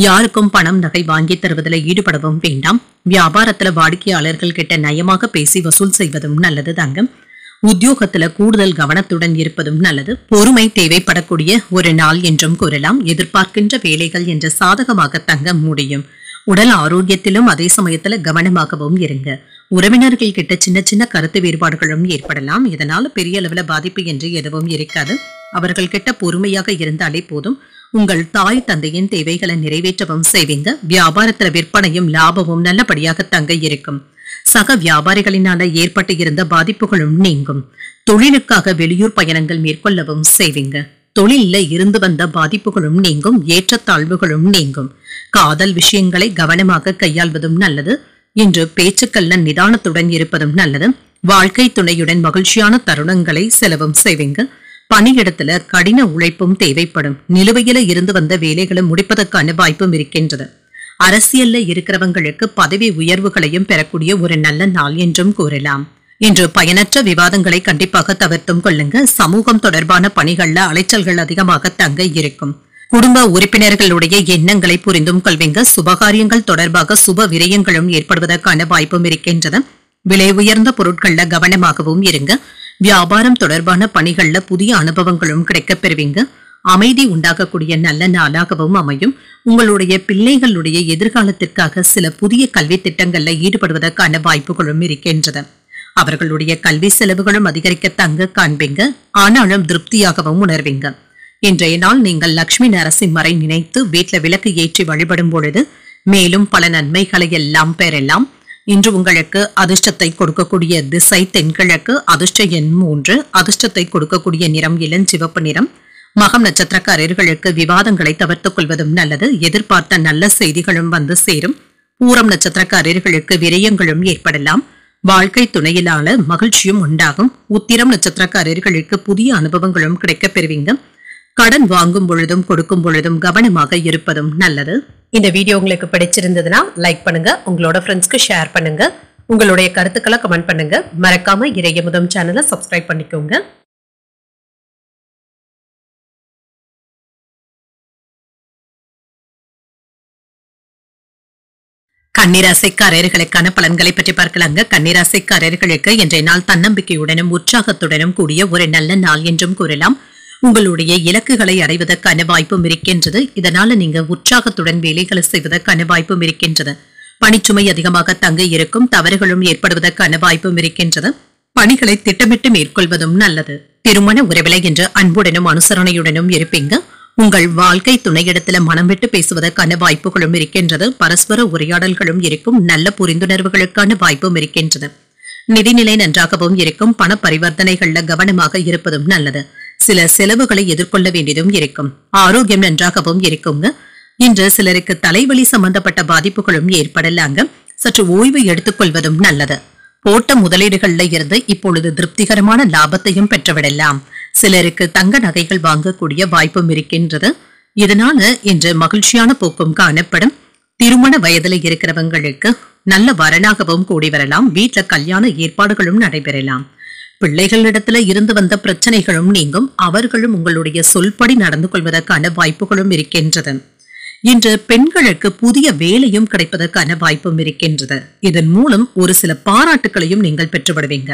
யாருக்கும் பணம் நகை வாங்கி தருவதில் ஈடுபடவும் வேண்டாம். வியாபாரத்துல வாடிக்கையாளர்கள் கிட்ட நயமாக பேசி வசூல் செய்வதும் நல்லது தாங்க. உத்தியோகத்துல கூடுதல் கவனத்துடன் இருப்பதும் நல்லது. பொறுமை தேவைப்படக்கூடிய ஒரு நாள் என்றும் கூறலாம். எதிர்பார்க்கின்ற வேலைகள் என்று சாதகமாக தங்க முடியும். உடல் ஆரோக்கியத்திலும் அதே சமயத்துல கவனமாகவும் இருங்க. உறவினர்கள் கிட்ட சின்ன சின்ன கருத்து வேறுபாடுகளும் ஏற்படலாம். இதனால பெரிய அளவுல பாதிப்பு என்று எதுவும் இருக்காது. அவர்கள் கிட்ட பொறுமையாக இருந்தாலே போதும். உங்கள் தாய் தந்தையின் தேவைகளை நிறைவேற்றவும் செய்வீங்க. வியாபாரத்துல விற்பனையும் லாபமும் நல்லபடியாக தங்க இருக்கும். சக வியாபாரிகளினால ஏற்பட்டு இருந்த பாதிப்புகளும் நீங்கும். தொழிலுக்காக வெளியூர் பயணங்கள் மேற்கொள்ளவும் செய்வீங்க. தொழில இருந்து வந்த பாதிப்புகளும் நீங்கும். ஏற்றத்தாழ்வுகளும் நீங்கும். காதல் விஷயங்களை கவனமாக கையாள்வதும் நல்லது. இன்று பேச்சுக்கள்ல நிதானத்துடன் இருப்பதும் நல்லது. வாழ்க்கை துணையுடன் மகிழ்ச்சியான தருணங்களை செலவும் செய்வீங்க. பணியிடத்துல கடின உழைப்பும் தேவைப்படும். நிலுவையில இருந்து வந்த வேலைகளை முடிப்பதற்கான வாய்ப்பும் இருக்கின்றது. அரசியல்ல இருக்கிறவங்களுக்கு பதவி உயர்வுகளையும் பெறக்கூடிய ஒரு நல்ல நாள் என்றும் கூறலாம். இன்று பயனற்ற விவாதங்களை கண்டிப்பாக தவிர்த்தும் கொள்ளுங்க. சமூகம் தொடர்பான பணிகள்ல அலைச்சல்கள் அதிகமாக தங்க இருக்கும். குடும்ப உறுப்பினர்களுடைய எண்ணங்களை புரிந்தும் கொள்வீங்க. சுபகாரியங்கள் தொடர்பாக சுப விரயங்களும் ஏற்படுவதற்கான வாய்ப்பும் இருக்கின்றது. விலை உயர்ந்த பொருட்கள்ல கவனமாகவும் இருங்க. வியாபாரம் தொடர்பான பணிகள்ல புதிய அனுபவங்களும் கிடைக்கப் பெறுவீங்க. அமைதி உண்டாகக்கூடிய நல்ல நாளாகவும் அமையும். உங்களுடைய பிள்ளைகளுடைய எதிர்காலத்திற்காக சில புதிய கல்வி திட்டங்கள்ல ஈடுபடுவதற்கான வாய்ப்புகளும் இருக்கின்றது. அவர்களுடைய கல்வி செலவுகளும் அதிகரிக்க தங்க காண்பீங்க. ஆனாலும் திருப்தியாகவும் உணர்வீங்க. இன்றைய நாள் நீங்கள் லட்சுமி நரசிம்மரை நினைத்து வீட்டுல விளக்கு ஏற்றி வழிபடும் பொழுது மேலும் பல நன்மைகளை எல்லாம் பெறலாம். இன்று உங்களுக்கு அதிர்ஷ்டத்தை கொடுக்கக்கூடிய திசை தென்கிழக்கு. அதிர்ஷ்ட எண் 3. அதிர்ஷ்டத்தை கொடுக்கக்கூடிய நிறம் இளஞ்சிவப்பு நிறம். மகம் நட்சத்திரக்காரர்களுக்கு விவாதங்களை தவிர்த்துக் கொள்வதும் நல்லது. எதிர்பார்த்த நல்ல செய்திகளும் வந்து சேரும். பூரம் நட்சத்திரக்காரர்களுக்கு விரயங்களும் ஏற்படலாம். வாழ்க்கை துணையிலான மகிழ்ச்சியும் உண்டாகும். உத்திரம் நட்சத்திரக்காரர்களுக்கு புதிய அனுபவங்களும் கிடைக்கப் பெறுவீங்க. கடன் வாங்கும் பொழுதும் கொடுக்கும் பொழுதும் கவனமாக இருப்பதும் நல்லது. இந்த வீடியோ உங்களுக்கு பிடிச்சிருந்ததுன்னா லைக் பண்ணுங்க. உங்களோட ஃப்ரெண்ட்ஸ்க்கு ஷேர் பண்ணுங்க. உங்களுடைய கருத்துக்களை கமெண்ட் பண்ணுங்க. மறக்காம இறையமுதம் சேனலை சப்ஸ்கிரைப் பண்ணிக்கோங்க. கன்னிராசிக்காரர்களுக்கான பலன்களை பற்றி பார்க்கலாங்க. கன்னிராசிக்காரர்களுக்கு இன்றைய நாள் தன்னம்பிக்கையுடனும் உற்சாகத்துடனும் கூடிய ஒரு நல்ல நாள் என்றும் கூறலாம். உங்களுடைய இலக்குகளை அடைவதற்கான வாய்ப்பும் இருக்கின்றது. இதனால நீங்க உற்சாகத்துடன் வேலைகளை செய்வதற்கான வாய்ப்பும் இருக்கின்றது. பணிச்சுமை அதிகமாக தங்க இருக்கும். தவறுகளும் ஏற்படுவதற்கான வாய்ப்பும் இருக்கின்றது. பணிகளை திட்டமிட்டு மேற்கொள்வதும் நல்லது. திருமண உறவிலை என்று அன்புடனும் அனுசரணையுடனும் இருப்பீங்க. உங்கள் வாழ்க்கை துணையிடத்துல மனம் விட்டு பேசுவதற்கான வாய்ப்புகளும் இருக்கின்றது. பரஸ்பர உரையாடல்களும் இருக்கும். நல்ல புரிந்துணர்வுகளுக்கான வாய்ப்பும் இருக்கின்றது. நிதிநிலை நன்றாகவும் இருக்கும். பண பரிவர்த்தனைகள்ல கவனமாக இருப்பதும் நல்லது. சில செலவுகளை எதிர்கொள்ள வேண்டியதும் இருக்கும். ஆரோக்கியம் நன்றாகவும் இருக்குங்க. இன்று சிலருக்கு தலைவலி சம்பந்தப்பட்ட பாதிப்புகளும் ஏற்படலாங்க. சற்று ஓய்வு எடுத்துக்கொள்வதும் நல்லது. போட்ட முதலீடுகள்ல இருந்து இப்பொழுது திருப்திகரமான லாபத்தையும் பெற்றுவிடலாம். சிலருக்கு தங்க நகைகள் வாங்கக்கூடிய வாய்ப்பும் இருக்கின்றது. இதனால இன்று மகிழ்ச்சியான போக்கும் காணப்படும். திருமண வயதுல இருக்கிறவங்களுக்கு நல்ல வரனாகவும் கூடி வரலாம். வீட்டுல கல்யாண ஏற்பாடுகளும் நடைபெறலாம். பிள்ளைகளிடத்துல இருந்து வந்த பிரச்சனைகளும் நீங்கும். அவர்களும் உங்களுடைய சொல்படி நடந்து கொள்வதற்கான வாய்ப்புகளும் இருக்கின்றது. இன்று பெண்களுக்கு புதிய வேலையும் கிடைப்பதற்கான வாய்ப்பும் இருக்கின்றது. இதன் மூலம் ஒரு சில பாராட்டுகளையும் நீங்கள் பெற்றுவிடுவீங்க.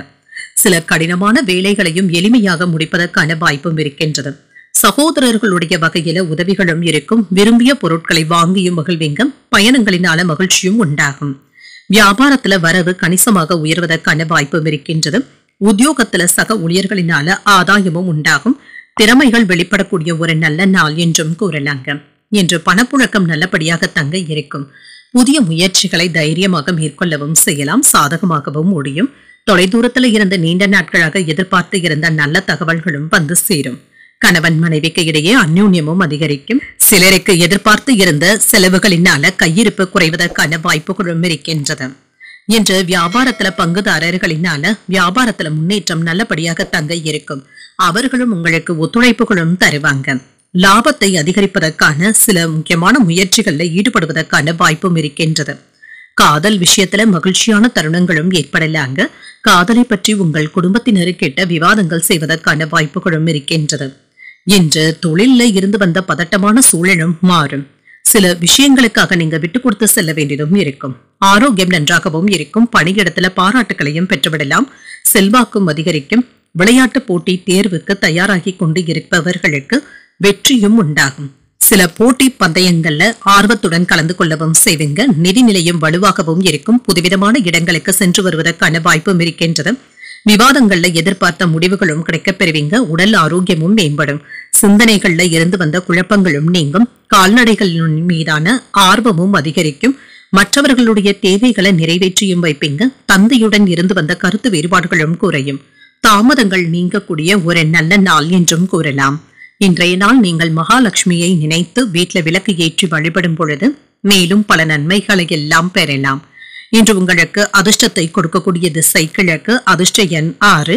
சில கடினமான வேலைகளையும் எளிமையாக முடிப்பதற்கான வாய்ப்பும் இருக்கின்றது. சகோதரர்களுடைய வகையில உதவிகளும் இருக்கும். விரும்பிய பொருட்களை வாங்கியும் மகிழ்வீங்க. பயணங்களினால மகிழ்ச்சியும் உண்டாகும். வியாபாரத்துல வரவு கணிசமாக உயர்வதற்கான வாய்ப்பும் இருக்கின்றது. உத்தியோகத்துல சக ஊழியர்களினால ஆதாயமும் உண்டாகும். திறமைகள் வெளிப்படக்கூடிய ஒரு நல்ல நாள் என்றும் கூறலாங்க. இன்று பணப்புழக்கம் நல்லபடியாக தங்க இருக்கும். புதிய முயற்சிகளை தைரியமாக மேற்கொள்ளவும் செய்யலாம். சாதகமாகவும் முடியும். தொலைதூரத்துல இருந்து நீண்ட நாட்களாக எதிர்பார்த்து இருந்த நல்ல தகவல்களும் வந்து சேரும். கணவன் மனைவிக்கு இடையே அந்யோன்யமும் அதிகரிக்கும். சிலருக்கு எதிர்பார்த்து இருந்த செலவுகளினால கையிருப்பு குறைவதற்கான வாய்ப்புகளும் இருக்கின்றது. இன்று வியாபாரத்துல பங்குதாரர்களினால வியாபாரத்துல முன்னேற்றம் நல்லபடியாக தங்க இருக்கும். அவர்களும் உங்களுக்கு ஒத்துழைப்புகளும் தருவாங்க. லாபத்தை அதிகரிப்பதற்கான சில முக்கியமான முயற்சிகள்ல ஈடுபடுவதற்கான வாய்ப்பும் இருக்கின்றது. காதல் விஷயத்துல மகிழ்ச்சியான தருணங்களும் ஏற்படலாங்க. காதலை பற்றி உங்கள் குடும்பத்தினருக்கிட்ட விவாதங்கள் செய்வதற்கான வாய்ப்புகளும் இருக்கின்றது. இன்று தொழில இருந்து வந்த பதட்டமான சூழலும் மாறும். சில விஷயங்களுக்காக நீங்க விட்டு கொடுத்து செல்ல வேண்டியதும் இருக்கும். ஆரோக்கியம் நன்றாகவும் இருக்கும். பணியிடத்துல பாராட்டுகளையும் பெற்றுவிடலாம். செல்வாக்கும் அதிகரிக்கும். விளையாட்டு போட்டி தேர்வுக்கு தயாராகி கொண்டு இருப்பவர்களுக்கு வெற்றியும் உண்டாகும். சில போட்டி பந்தயங்கள்ல ஆர்வத்துடன் கலந்து கொள்ளவும் செய்வீங்க. நிதி நிலையும் வலுவாகவும் இருக்கும். புதுவிதமான இடங்களுக்கு சென்று வருவதற்கான வாய்ப்பும் இருக்கின்றது. விவாதங்கள்ல எதிர்பார்த்த முடிவுகளும் கிடைக்கப் பெறுவீங்க. உடல் ஆரோக்கியமும் மேம்படும். சிந்தனைகள்ல இருந்து வந்த குழப்பங்களும் நீங்கும். கால்நடைகளின் மீதான ஆர்வமும் அதிகரிக்கும். மற்றவர்களுடைய தேவைகளை நிறைவேற்றியும் வைப்பீங்க. தந்தையுடன் இருந்து வந்த கருத்து வேறுபாடுகளும் குறையும். தாமதங்கள் நீங்கக்கூடிய ஒரு நல்ல நாள் என்றும் கூறலாம். இன்றைய நாள் நீங்கள் மகாலட்சுமியை நினைத்து வீட்டில் விளக்கு ஏற்றி வழிபடும் பொழுது மேலும் பல நன்மைகளை எல்லாம் பெறலாம். இன்று உங்களுக்கு அதிர்ஷ்டத்தை கொடுக்கக்கூடிய திசை கிழக்கு. அதிர்ஷ்ட எண் 6.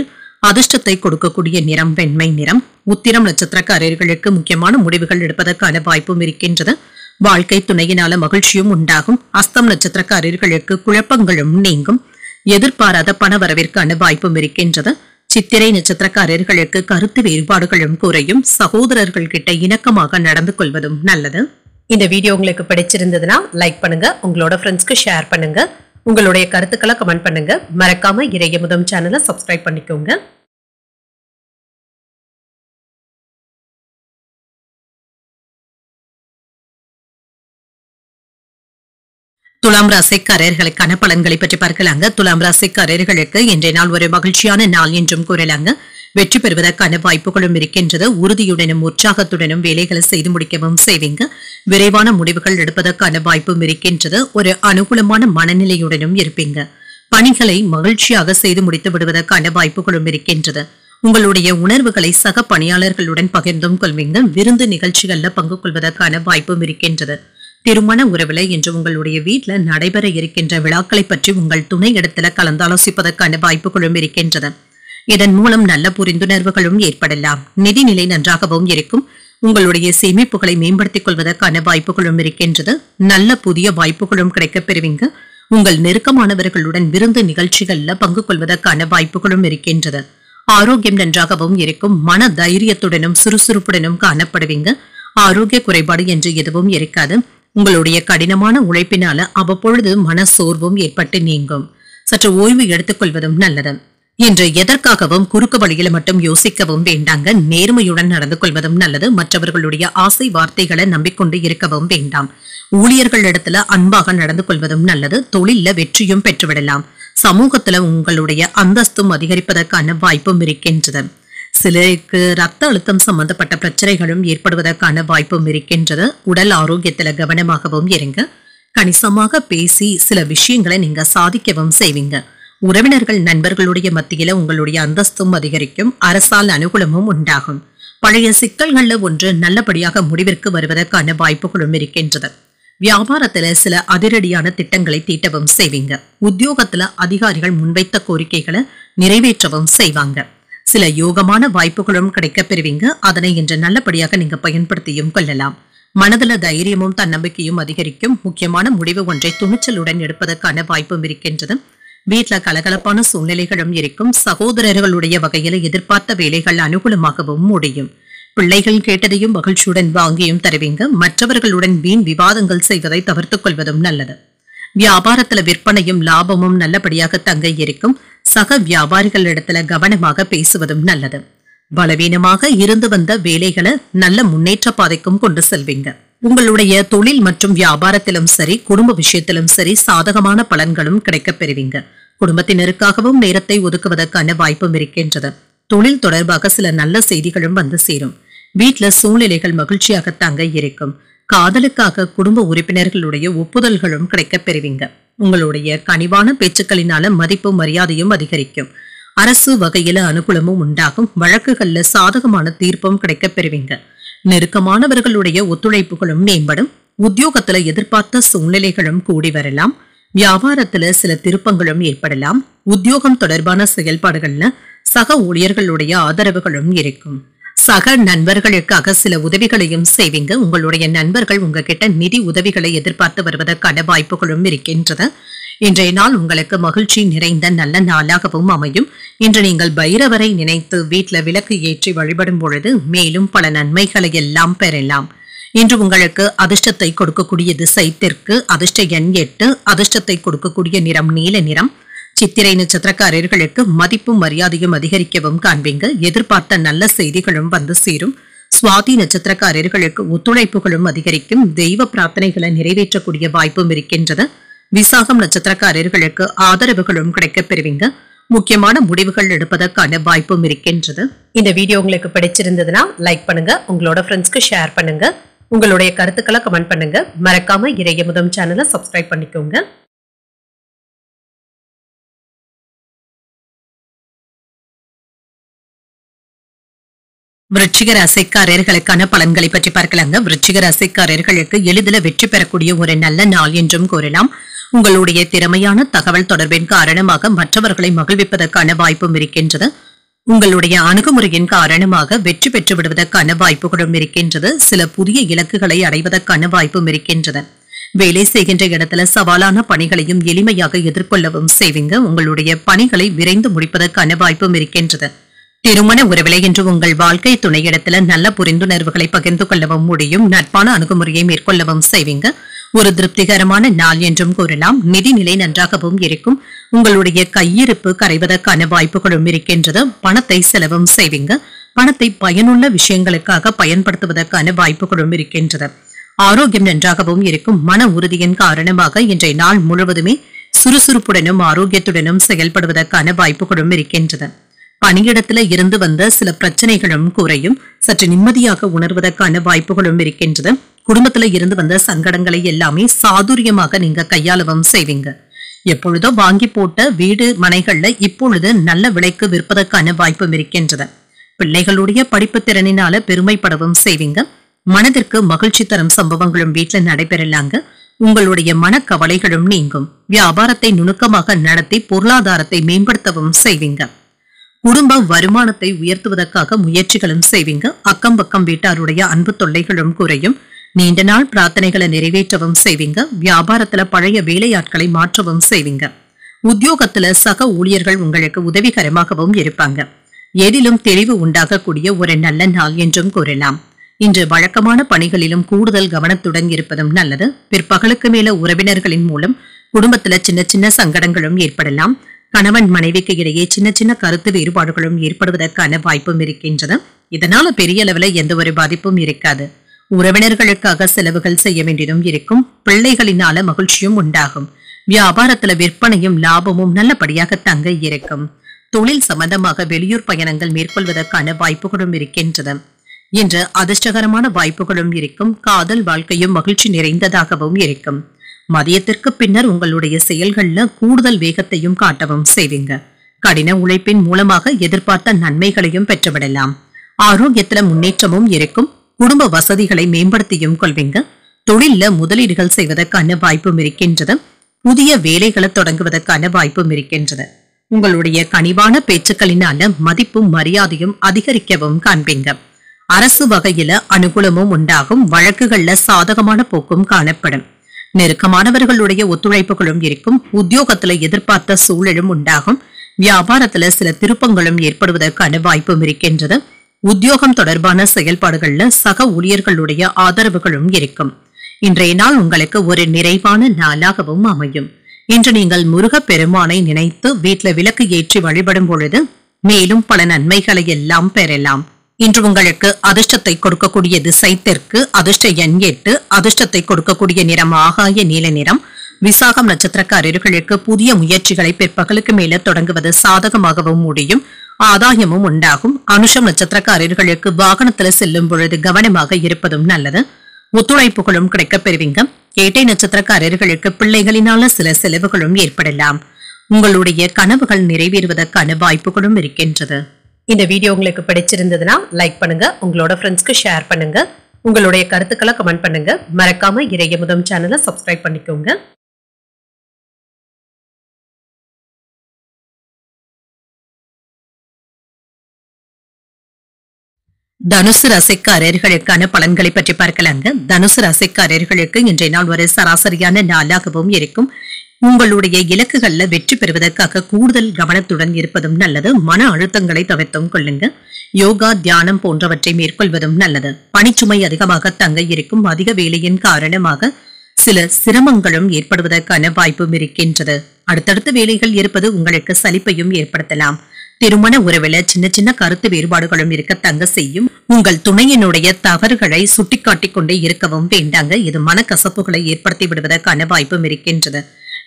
அதிர்ஷ்டத்தை கொடுக்கக்கூடிய நிறம் வெண்மை நிறம். உத்திரம் நட்சத்திரக்காரர்களுக்கு முக்கியமான முடிவுகள் எடுப்பதற்கான வாய்ப்பும் இருக்கின்றது. வாழ்க்கை துணையினால மகிழ்ச்சியும் உண்டாகும். அஸ்தம் நட்சத்திரக்காரர்களுக்கு குழப்பங்களும் நீங்கும். எதிர்பாராத பண வரவிற்கான வாய்ப்பும் இருக்கின்றது. சித்திரை நட்சத்திரக்காரர்களுக்கு கருத்து வேறுபாடுகளும் குறையும். சகோதரர்கள் கிட்ட இணக்கமாக நடந்து கொள்வதும் நல்லது. இந்த வீடியோ உங்களுக்கு பிடிச்சிருந்ததுன்னா லைக் பண்ணுங்க. உங்களோட ஃப்ரெண்ட்ஸ்க்கு ஷேர் பண்ணுங்க. உங்களுடைய கருத்துக்களை கமெண்ட் பண்ணுங்க. மறக்காம இறையமுதம் சேனலை சப்ஸ்கிரைப் பண்ணிக்கோங்க. துலாம் ராசிக்காரர்களுக்கான பலன்களை பற்றி பார்க்கலாங்க. துலாம் ராசிக்காரர்களுக்கு இன்றைய நாள் ஒரு மகிழ்ச்சியான நாள் என்றும் கூறலாங்க. வெற்றி பெறுவதற்கான வாய்ப்புகளும் இருக்கின்றது. உறுதியுடனும் உற்சாகத்துடனும் வேலைகளை செய்து முடிக்கவும் செய்வீங்க. விரைவான முடிவுகள் எடுப்பதற்கான வாய்ப்பும் இருக்கின்றது. ஒரு அனுகூலமான மனநிலையுடனும் இருப்பீங்க. பணிகளை மகிழ்ச்சியாக செய்து முடித்து விடுவதற்கான வாய்ப்புகளும் இருக்கின்றது. உங்களுடைய உணர்வுகளை சக பணியாளர்களுடன் பகிர்ந்தும் கொள்வீங்க. விருந்து நிகழ்ச்சிகள்ல பங்கு கொள்வதற்கான வாய்ப்பும் இருக்கின்றது. திருமண உறவுல இன்று உங்களுடைய வீட்டுல நடைபெற இருக்கின்ற விழாக்களை பற்றி உங்கள் துணை இடத்துல கலந்தாலோசிப்பதற்கான வாய்ப்புகளும் இருக்கின்றது. இதன் மூலம் நல்ல புரிந்துணர்வுகளும் ஏற்படலாம். நிதிநிலை நன்றாகவும் இருக்கும். உங்களுடைய சேமிப்புகளை மேம்படுத்திக் கொள்வதற்கான வாய்ப்புகளும் இருக்கின்றது. நல்ல புதிய வாய்ப்புகளும் கிடைக்கப் பெறுவீங்க. உங்கள் நெருக்கமானவர்களுடன் விருந்து நிகழ்ச்சிகள்ல பங்கு கொள்வதற்கான வாய்ப்புகளும் இருக்கின்றது. ஆரோக்கியம் நன்றாகவும் இருக்கும். மன தைரியத்துடனும் சுறுசுறுப்புடனும் காணப்படுவீங்க. ஆரோக்கிய குறைபாடு என்று எதுவும் இருக்காது. உங்களுடைய கடினமான உழைப்பினால அவ்வப்பொழுது மன சோர்வும் ஏற்பட்டு நீங்கும். சற்று ஓய்வு எடுத்துக் கொள்வதும் நல்லது. இன்று எதற்காகவும் குறுக்கு வழியில மட்டும் யோசிக்கவும் வேண்டாங்க. நேர்மையுடன் நடந்து கொள்வதும் நல்லது. மற்றவர்களுடைய ஆசை வார்த்தைகளை நம்பிக்கொண்டு இருக்கவும் வேண்டாம். ஊழியர்கள் இடத்துல அன்பாக நடந்து கொள்வதும் நல்லது. தொழில வெற்றியும் பெற்றுவிடலாம். சமூகத்துல உங்களுடைய அந்தஸ்தும் அதிகரிப்பதற்கான வாய்ப்பும் இருக்கின்றது. சிலருக்கு ரத்த அழுத்தம் சம்பந்தப்பட்ட பிரச்சனைகளும் ஏற்படுவதற்கான வாய்ப்பும் இருக்கின்றது. உடல் ஆரோக்கியத்துல கவனமாகவும் இருங்க. கணிசமாக பேசி சில விஷயங்களை நீங்க சாதிக்கவும் செய்வீங்க. உறவினர்கள் நண்பர்களுடைய மத்தியில உங்களுடைய அந்தஸ்தும் அதிகரிக்கும். அரசால் அனுகூலமும் உண்டாகும். பழைய சிக்கல்கள்ல ஒன்று நல்லபடியாக முடிவிற்கு வருவதற்கான வாய்ப்புகளும் இருக்கின்றது. வியாபாரத்துல சில அதிரடியான திட்டங்களை தீட்டவும் செய்வீங்க. உத்தியோகத்துல அதிகாரிகள் முன்வைத்த கோரிக்கைகளை நிறைவேற்றவும் செய்வாங்க. சில யோகமான வாய்ப்புகளும் கிடைக்கப் பெறுவீங்க. அதனை இன்று நல்லபடியாக நீங்க பயன்படுத்தியும் கொள்ளலாம். மனதுல தைரியமும் தன்னம்பிக்கையும் அதிகரிக்கும். முக்கியமான முடிவு ஒன்றை துணிச்சலுடன் எடுப்பதற்கான வாய்ப்பும் இருக்கின்றது. வீட்டுல கலகலப்பான சூழ்நிலைகளும் இருக்கும். சகோதரர்களுடைய வகையில எதிர்பார்த்த வேலைகள் அனுகூலமாகவும் முடியும். பிள்ளைகள் கேட்டதையும் மகிழ்ச்சியுடன் வாங்கியும் தருவீங்க. மற்றவர்களுடன் வீண் விவாதங்கள் செய்வதை தவிர்த்துக் கொள்வதும் நல்லது. வியாபாரத்துல விற்பனையும் லாபமும் நல்லபடியாக தங்க இருக்கும். சக வியாபாரிகள் இடத்துல கவனமாக பேசுவதும் நல்லது. பலவீனமாக இருந்து வந்த வேலைகளை நல்ல முன்னேற்ற பாதைக்கும் கொண்டு செல்வீங்க. உங்களுடைய தொழில் மற்றும் வியாபாரத்திலும் சரி, குடும்ப விஷயத்திலும் சரி சாதகமான பலன்களும் கிடைக்கப் பெறுவீங்க. குடும்பத்தினருக்காகவும் நேரத்தை ஒதுக்குவதற்கான வாய்ப்பும் இருக்கின்றது. தொழில் தொடர்பாக சில நல்ல செய்திகளும் வந்து சேரும். வீட்டுல சூழ்நிலைகள் மகிழ்ச்சியாக தங்க இருக்கும். காதலுக்காக குடும்ப உறுப்பினர்களுடைய ஒப்புதல்களும் கிடைக்கப் பெறுவீங்க. உங்களுடைய கனிவான பேச்சுக்களினால மதிப்பு மரியாதையும் அதிகரிக்கும். அரசு வகையில அனுகூலமும் உண்டாகும். வழக்குகள்ல சாதகமான தீர்ப்பும் கிடைக்கப் பெறுவீங்க. நெருக்கமானவர்களுடைய ஒத்துழைப்புகளும் மேம்படும். உத்தியோகத்துல எதிர்பார்த்த சூழ்நிலைகளும் கூடி வரலாம். வியாபாரத்துல சில திருப்பங்களும் ஏற்படலாம். உத்தியோகம் தொடர்பான செயல்பாடுகள்ல சக ஊழியர்களுடைய ஆதரவுகளும் இருக்கும். சக நண்பர்களுக்காக சில உதவிகளையும் செய்வீங்க. உங்களுடைய நண்பர்கள் உங்ககிட்ட நிதி உதவிகளை எதிர்பார்த்து வருவதற்கான வாய்ப்புகளும் இருக்கின்றது. இன்றைய நாள் உங்களுக்கு மகிழ்ச்சி நிறைந்த நல்ல நாளாகவும் அமையும். இன்று நீங்கள் பைரவரை நினைத்து வீட்டுல விளக்கு ஏற்றி வழிபடும் பொழுது மேலும் பல நன்மைகளை எல்லாம் பெறலாம். இன்று உங்களுக்கு அதிர்ஷ்டத்தை கொடுக்கக்கூடிய திசை தெற்கு. அதிர்ஷ்ட எண் 8. அதிர்ஷ்டத்தை கொடுக்கக்கூடிய நிறம் நீல நிறம். சித்திரை நட்சத்திரக்காரர்களுக்கு மதிப்பும் மரியாதையும் அதிகரிக்கவும் காண்பீங்க. எதிர்பார்த்த நல்ல செய்திகளும் வந்து சேரும். சுவாதி நட்சத்திரக்காரர்களுக்கு ஒத்துழைப்புகளும் அதிகரிக்கும். தெய்வ பிரார்த்தனைகளை நிறைவேற்றக்கூடிய வாய்ப்பும் இருக்கின்றது. விசாகம் நட்சத்திரக்காரர்களுக்கு ஆதரவுகளும் கிடைக்கப் பெறுவீங்க. முக்கியமான முடிவுகள் எடுப்பதற்கான வாய்ப்பும் இருக்கின்றது. இந்த வீடியோ உங்களுக்கு பிடிச்சிருந்ததுன்னா லைக் பண்ணுங்க, உங்களோட ஃப்ரெண்ட்ஸ்க்கு ஷேர் பண்ணுங்க, உங்களுடைய கருத்துக்களை கமெண்ட் பண்ணுங்க. மறக்காம இறையமுதம் சேனலை சப்ஸ்கிரைப் பண்ணிக்கோங்க. விருச்சிக ராசிக்காரர்களுக்கான பலன்களை பற்றி பார்க்கலாங்க. விருச்சிக ராசிக்காரர்களுக்கு எளிதில் வெற்றி பெறக்கூடிய ஒரு நல்ல நாள் என்றும் கூறலாம். உங்களுடைய திறமையான தகவல் தொடர்பின் காரணமாக மற்றவர்களை மகிழ்விப்பதற்கான வாய்ப்பும் இருக்கின்றது. உங்களுடைய அணுகுமுறையின் காரணமாக வெற்றி பெற்று விடுவதற்கான வாய்ப்புகளும் இருக்கின்றது. சில புதிய இலக்குகளை அடைவதற்கான வாய்ப்பும் இருக்கின்றது. வேலை செய்கின்ற இடத்துல சவாலான பணிகளையும் எளிமையாக எதிர்கொள்ளவும் செய்வீங்க. உங்களுடைய பணிகளை விரைந்து முடிப்பதற்கான வாய்ப்பும் இருக்கின்றது. திருமண உறவிலை என்று உங்கள் வாழ்க்கை துணையிடத்துல நல்ல புரிந்துணர்வுகளை பகிர்ந்து கொள்ளவும் முடியும். நட்பான அணுகுமுறையை மேற்கொள்ளவும் செய்வீங்க. ஒரு திருப்திகரமான நாள் என்றும் கூறலாம். நிதிநிலை நன்றாகவும் இருக்கும். உங்களுடைய கையிருப்பு கரைவதற்கான வாய்ப்புகளும் இருக்கின்றது. பணத்தை செலவும் செய்வீங்க. பணத்தை பயனுள்ள விஷயங்களுக்காக பயன்படுத்துவதற்கான வாய்ப்புகளும் இருக்கின்றது. ஆரோக்கியம் நன்றாகவும் இருக்கும். மன உறுதியின் காரணமாக இன்றைய நாள் முழுவதுமே சுறுசுறுப்புடனும் ஆரோக்கியத்துடனும் செயல்படுவதற்கான வாய்ப்புகளும் இருக்கின்றது. பணியிடத்துல இருந்து வந்த சில பிரச்சனைகளும் குறையும். சற்று நிம்மதியாக உணர்வதற்கான வாய்ப்புகளும் இருக்கின்றது. குடும்பத்துல இருந்து வந்த சங்கடங்களை எல்லாமே சாதுரியமாக நீங்க கையாளவும் செய்வீங்க. எப்பொழுதோ வாங்கி போட்ட வீடு மனைகள்ல இப்பொழுது நல்ல விலைக்கு விற்பதற்கான வாய்ப்பும் இருக்கின்றது. பிள்ளைகளுடைய படிப்பு திறனினால பெருமைப்படவும் செய்வீங்க. மனதிற்கு மகிழ்ச்சி தரும் சம்பவங்களும் வீட்டுல நடைபெறலாங்க. உங்களுடைய மனக்கவலைகளும் நீங்கும். வியாபாரத்தை நுணுக்கமாக நடத்தி பொருளாதாரத்தை மேம்படுத்தவும் செய்வீங்க. குடும்ப வருமானத்தை உயர்த்துவதற்காக முயற்சிகளும் செய்வீங்க. அக்கம் பக்கம் வீட்டாருடைய அன்பு தொல்லைகளும் குறையும். நீண்ட நாள் பிரார்த்தனைகளை நிறைவேற்றவும் செய்வீங்க. வியாபாரத்துல பழைய வேலையாட்களை மாற்றவும் செய்வீங்க. உத்தியோகத்துல சக ஊழியர்கள் உங்களுக்கு உதவிகரமாகவும் இருப்பாங்க. எதிலும் தெளிவு உண்டாகக்கூடிய ஒரு நல்ல நாள் என்றும் கூறலாம். இன்று வழக்கமான பணிகளிலும் கூடுதல் கவனத்துடன் இருப்பதும் நல்லது. பிற்பகலுக்கு மேல உறவினர்களின் மூலம் குடும்பத்துல சின்ன சின்ன சங்கடங்களும் ஏற்படலாம். கணவன் மனைவிக்கு இடையே சின்ன சின்ன கருத்து வேறுபாடுகளும் ஏற்படுவதற்கான வாய்ப்பும் இருக்கின்றது. இதனால பெரிய அளவுல எந்த ஒரு பாதிப்பும் இருக்காது. உறவினர்களுக்காக செலவுகள் செய்ய வேண்டியதும் இருக்கும். பிள்ளைகளினால மகிழ்ச்சியும் உண்டாகும். வியாபாரத்துல விற்பனையும் லாபமும் நல்லபடியாக தங்க இருக்கும். தொழில் சம்பந்தமாக வெளியூர் பயணங்கள் மேற்கொள்வதற்கான வாய்ப்புகளும் இருக்கின்றது. இன்று அதிர்ஷ்டகரமான வாய்ப்புகளும் இருக்கும். காதல் வாழ்க்கையும் மகிழ்ச்சி நிறைந்ததாகவும் இருக்கும். மதியத்திற்கு பின்னர் உங்களுடைய செயல்கள்ல கூடுதல் வேகத்தையும் காட்டவும் செய்வீங்க. கடின உழைப்பின் மூலமாக எதிர்பார்த்த நன்மைகளையும் பெற்றுவிடலாம். ஆரோக்கியத்துல முன்னேற்றமும் இருக்கும். குடும்ப வசதிகளை மேம்படுத்தியும் கொள்வீங்க. தொழில்ல முதலீடுகள் செய்வதற்கான வாய்ப்பும் இருக்கின்றது. புதிய வேலைகளை தொடங்குவதற்கான வாய்ப்பும் இருக்கின்றது. உங்களுடைய கனிவான பேச்சுக்களினால மதிப்பும் மரியாதையும் அதிகரிக்கவும் காண்பீங்க. அரசு வகையில அனுகூலமும் உண்டாகும். வழக்குகள்ல சாதகமான போக்கும் காணப்படும். நெருக்கமானவர்களுடைய ஒத்துழைப்புகளும் இருக்கும். உத்தியோகத்துல எதிர்பார்த்த சூழலும் உண்டாகும். வியாபாரத்துல சில திருப்பங்களும் ஏற்படுவதற்கான வாய்ப்பும் இருக்கின்றது. உத்தியோகம் தொடர்பான செயல்பாடுகள்ல சக ஊழியர்களுடைய ஆதரவுகளும் இருக்கும். இன்றைய நாள் உங்களுக்கு ஒரு நிறைவான நாளாகவும் அமையும். இன்று நீங்கள் முருகப் பெருமானை நினைத்து வீட்டுல விளக்கு ஏற்றி வழிபடும் பொழுது மேலும் பல நன்மைகளை எல்லாம் பெறலாம். இன்று உங்களுக்கு அதிர்ஷ்டத்தை கொடுக்கக்கூடிய திசை தெற்கு. அதிர்ஷ்ட எண் 8. அதிர்ஷ்டத்தை கொடுக்கக்கூடிய நிறம் ஆகாய நீல நிறம். விசாகம் நட்சத்திரக்காரர்களுக்கு புதிய முயற்சிகளை பிற்பகலுக்கு மேல தொடங்குவது சாதகமாகவும் முடியும். ஆதாயமும் உண்டாகும். அனுஷம் நட்சத்திரக்காரர்களுக்கு வாகனத்துல செல்லும் பொழுது கவனமாக இருப்பதும் நல்லது. ஒத்துழைப்புகளும் கிடைக்கப் பெறுவீங்க. கேட்டை நட்சத்திரக்காரர்களுக்கு பிள்ளைகளினால சில செலவுகளும் ஏற்படலாம். உங்களுடைய கனவுகள் நிறைவேறுவதற்கான வாய்ப்புகளும் இருக்கின்றது. இந்த வீடியோ உங்களுக்கு பிடிச்சிருந்ததுன்னா லைக் பண்ணுங்க, உங்களோட ஃப்ரெண்ட்ஸ்க்கு ஷேர் பண்ணுங்க, உங்களுடைய கருத்துக்களை கமெண்ட் பண்ணுங்க. மறக்காம இறையமுதம் சேனலை சப்ஸ்கிரைப் பண்ணிக்கோங்க. தனுசு ராசிக்காரர்களுக்கான பலன்களை பற்றி பார்க்கலாங்க. தனுசு ராசிக்காரர்களுக்கு இன்றைய நாள் ஒரு சராசரியான நாளாகவும் இருக்கும். உங்களுடைய இலக்குகள்ல வெற்றி பெறுவதற்காக கூடுதல் கவனத்துடன் இருப்பதும் நல்லது. மன அழுத்தங்களை தவிர்த்தும் கொள்ளுங்க. யோகா, தியானம் போன்றவற்றை மேற்கொள்வதும் நல்லது. பணிச்சுமை அதிகமாக தங்க இருக்கும். அதிக வேலையின் காரணமாக சில சிரமங்களும் ஏற்படுவதற்கான வாய்ப்பும் இருக்கின்றது. அடுத்தடுத்த வேலைகள் இருப்பது உங்களுக்கு சலிப்பையும் ஏற்படுத்தலாம். திருமண உறவுல சின்ன சின்ன கருத்து வேறுபாடுகளும் இருக்க தங்க செய்யும். உங்கள் துணையினுடைய தவறுகளை சுட்டிக்காட்டிக் கொண்டே இருக்கவும் வேண்டாங்க. இது மனக்கசப்புகளை ஏற்படுத்தி விடுவதற்கான வாய்ப்பும் இருக்கின்றது.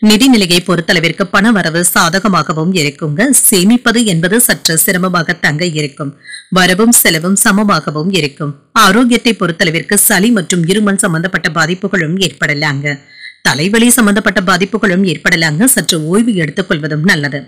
நிதிநிலையை பொறுத்தளவிற்கு பண வரவு சாதகமாகவும் இருக்குங்க. சேமிப்பது என்பது சற்று சிரமமாக தங்க இருக்கும். வரவும் செலவும் சமமாகவும் இருக்கும். ஆரோக்கியத்தை பொறுத்தளவிற்கு சளி மற்றும் இருமல் சம்பந்தப்பட்ட பாதிப்புகளும் ஏற்படலாங்க. தலைவலி சம்பந்தப்பட்ட பாதிப்புகளும் ஏற்படலாங்க. சற்று ஓய்வு எடுத்துக் கொள்வதும் நல்லது.